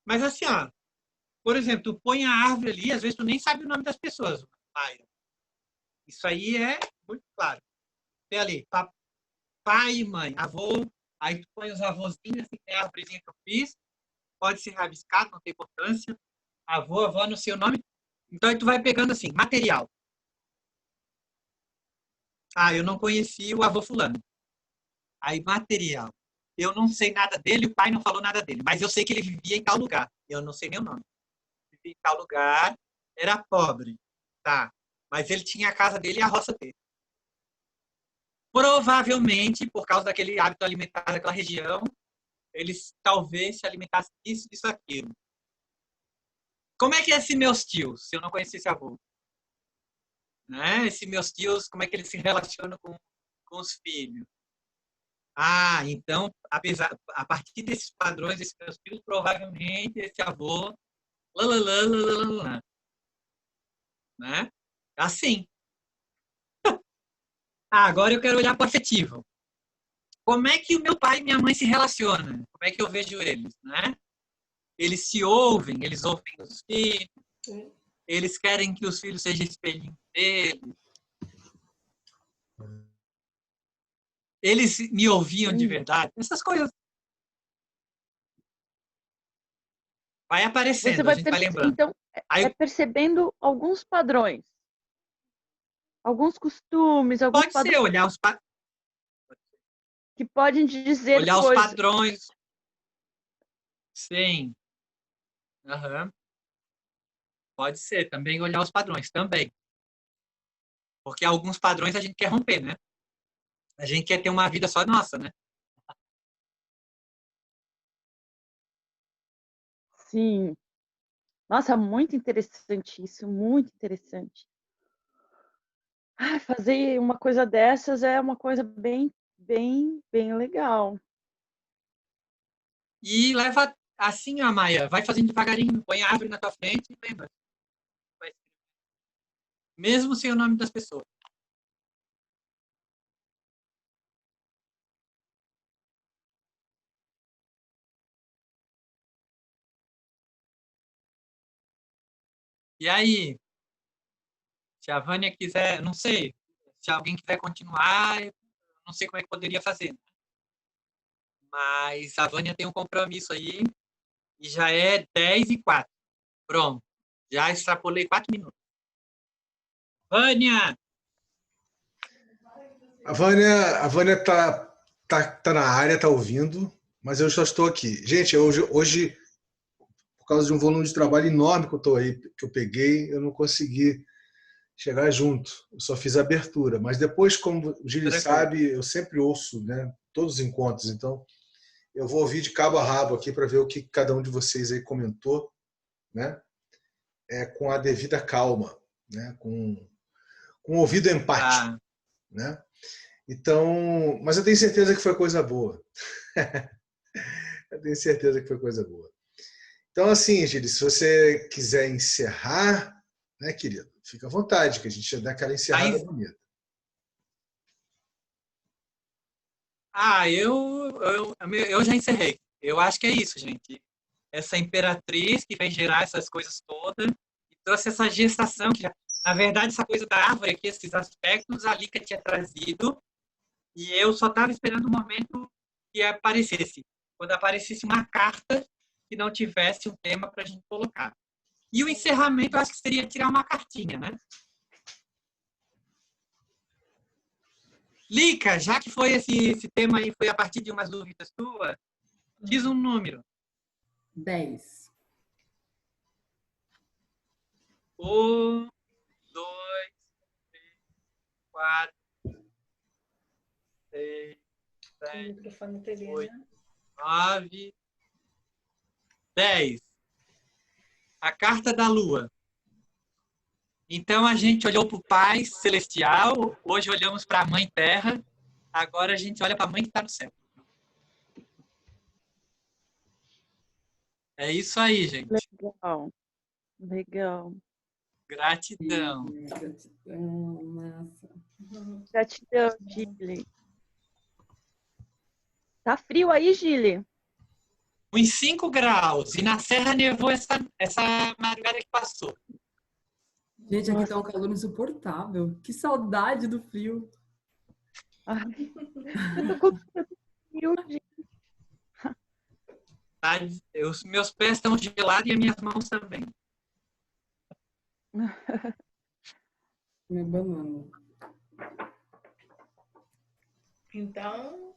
Mas assim, por exemplo, tu põe a árvore ali, às vezes tu nem sabe o nome das pessoas. Isso aí é muito claro. Tem ali, pai e mãe, avô, aí tu põe os avôzinhos, assim, tem a árvorezinha que eu fiz, pode ser rabiscado, não tem importância. avô, avó, não sei o nome. Então, aí tu vai pegando assim, material. Ah, eu não conheci o avô fulano. Aí, material. Eu não sei nada dele, o pai não falou nada dele, mas eu sei que ele vivia em tal lugar. Eu não sei nem o nome. Vivia em tal lugar, era pobre. Tá. Mas ele tinha a casa dele e a roça dele. Provavelmente, por causa daquele hábito alimentar daquela região, eles talvez se alimentassem disso, disso, aquilo. Como é que é esse meus tios, se eu não conheci esse avô? Né? Esse meus tios, como é que eles se relacionam com os filhos? Ah, então, a partir desses padrões, desses meus tios, provavelmente esse avô, né? Assim. Ah, agora eu quero olhar para o afetivo. Como é que o meu pai e minha mãe se relacionam? Como é que eu vejo eles, né? Eles se ouvem, eles ouvem os filhos, eles querem que os filhos sejam espelhinhos deles. Eles me ouviam de verdade. Essas coisas. Vai aparecendo, Você a gente vai lembrando. Então, Aí, percebendo alguns padrões, alguns costumes, alguns pode ser olhar os que podem te dizer olhar os coisas. padrões. Sim. Uhum. Pode ser, também olhar os padrões, também. Porque alguns padrões a gente quer romper, né? A gente quer ter uma vida só nossa, né? Sim. Nossa, muito interessante isso, muito interessante. Fazer uma coisa dessas é uma coisa bem legal. E leva assim, a Maia, vai fazendo devagarinho, põe a árvore na tua frente e lembra. Mesmo sem o nome das pessoas. E aí, se a Vânia quiser, não sei, se alguém quiser continuar, eu não sei como é que poderia fazer. Mas a Vânia tem um compromisso aí e já é 10h04. Pronto. Já extrapolei 4 minutos. Vânia! A Vânia tá na área, tá ouvindo, mas eu só estou aqui. Gente, hoje por causa de um volume de trabalho enorme que eu peguei, eu não consegui chegar junto. Eu só fiz a abertura. Mas depois, como o Gili sabe, eu sempre ouço, né, todos os encontros. Então, eu vou ouvir de cabo a rabo aqui para ver o que cada um de vocês aí comentou, né? Com a devida calma, né? Com o ouvido empático, né? Então, mas eu tenho certeza que foi coisa boa. Eu tenho certeza que foi coisa boa. Então, assim, Gili, se você quiser encerrar, né, querido? Fica à vontade, que a gente já dá aquela encerrada bonita. Eu já encerrei. Eu acho que é isso, gente. Essa imperatriz que vem gerar essas coisas todas e trouxe essa gestação, que na verdade, essa coisa da árvore aqui, esses aspectos, a Lica tinha trazido e eu só estava esperando o momento que aparecesse. Quando aparecesse uma carta que não tivesse um tema para a gente colocar. E o encerramento, eu acho que seria tirar uma cartinha, né? Lica, já que foi esse tema aí, foi a partir de umas dúvidas tuas, diz um número. 10. 1, 2, 3, 4, 6, 7, 8, 9, 10. A carta da Lua. Então, a gente olhou para o Pai Celestial, hoje olhamos para a Mãe Terra, agora a gente olha para a Mãe que está no céu. É isso aí, gente. Legal. Gratidão. Gratidão, massa. Gratidão, Gili. Tá frio aí, Gili? Uns 5 graus. E na Serra nevou essa madrugada que passou. Gente, aqui tá um calor insuportável. Que saudade do frio. Ai, eu tô com frio, gente. Os meus pés estão gelados e as minhas mãos também. Minha banana. Então,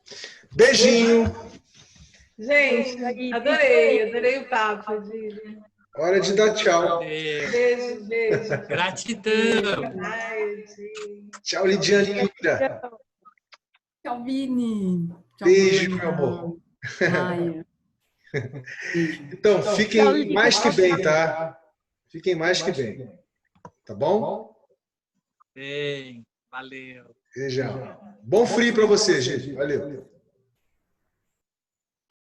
Beijinho. gente, adorei o papo, Didi. Hora de dar tchau. Beijo. Gratidão. Tchau, Lidiane linda. Tchau, Vini. Tchau, Beijo, Ana. meu amor. Maia. Beijo. Então, fiquem mais que bem, tá? Fiquem mais que bem. Tá bom? Bem, valeu. Beijão. Bom frio para vocês, gente. Valeu.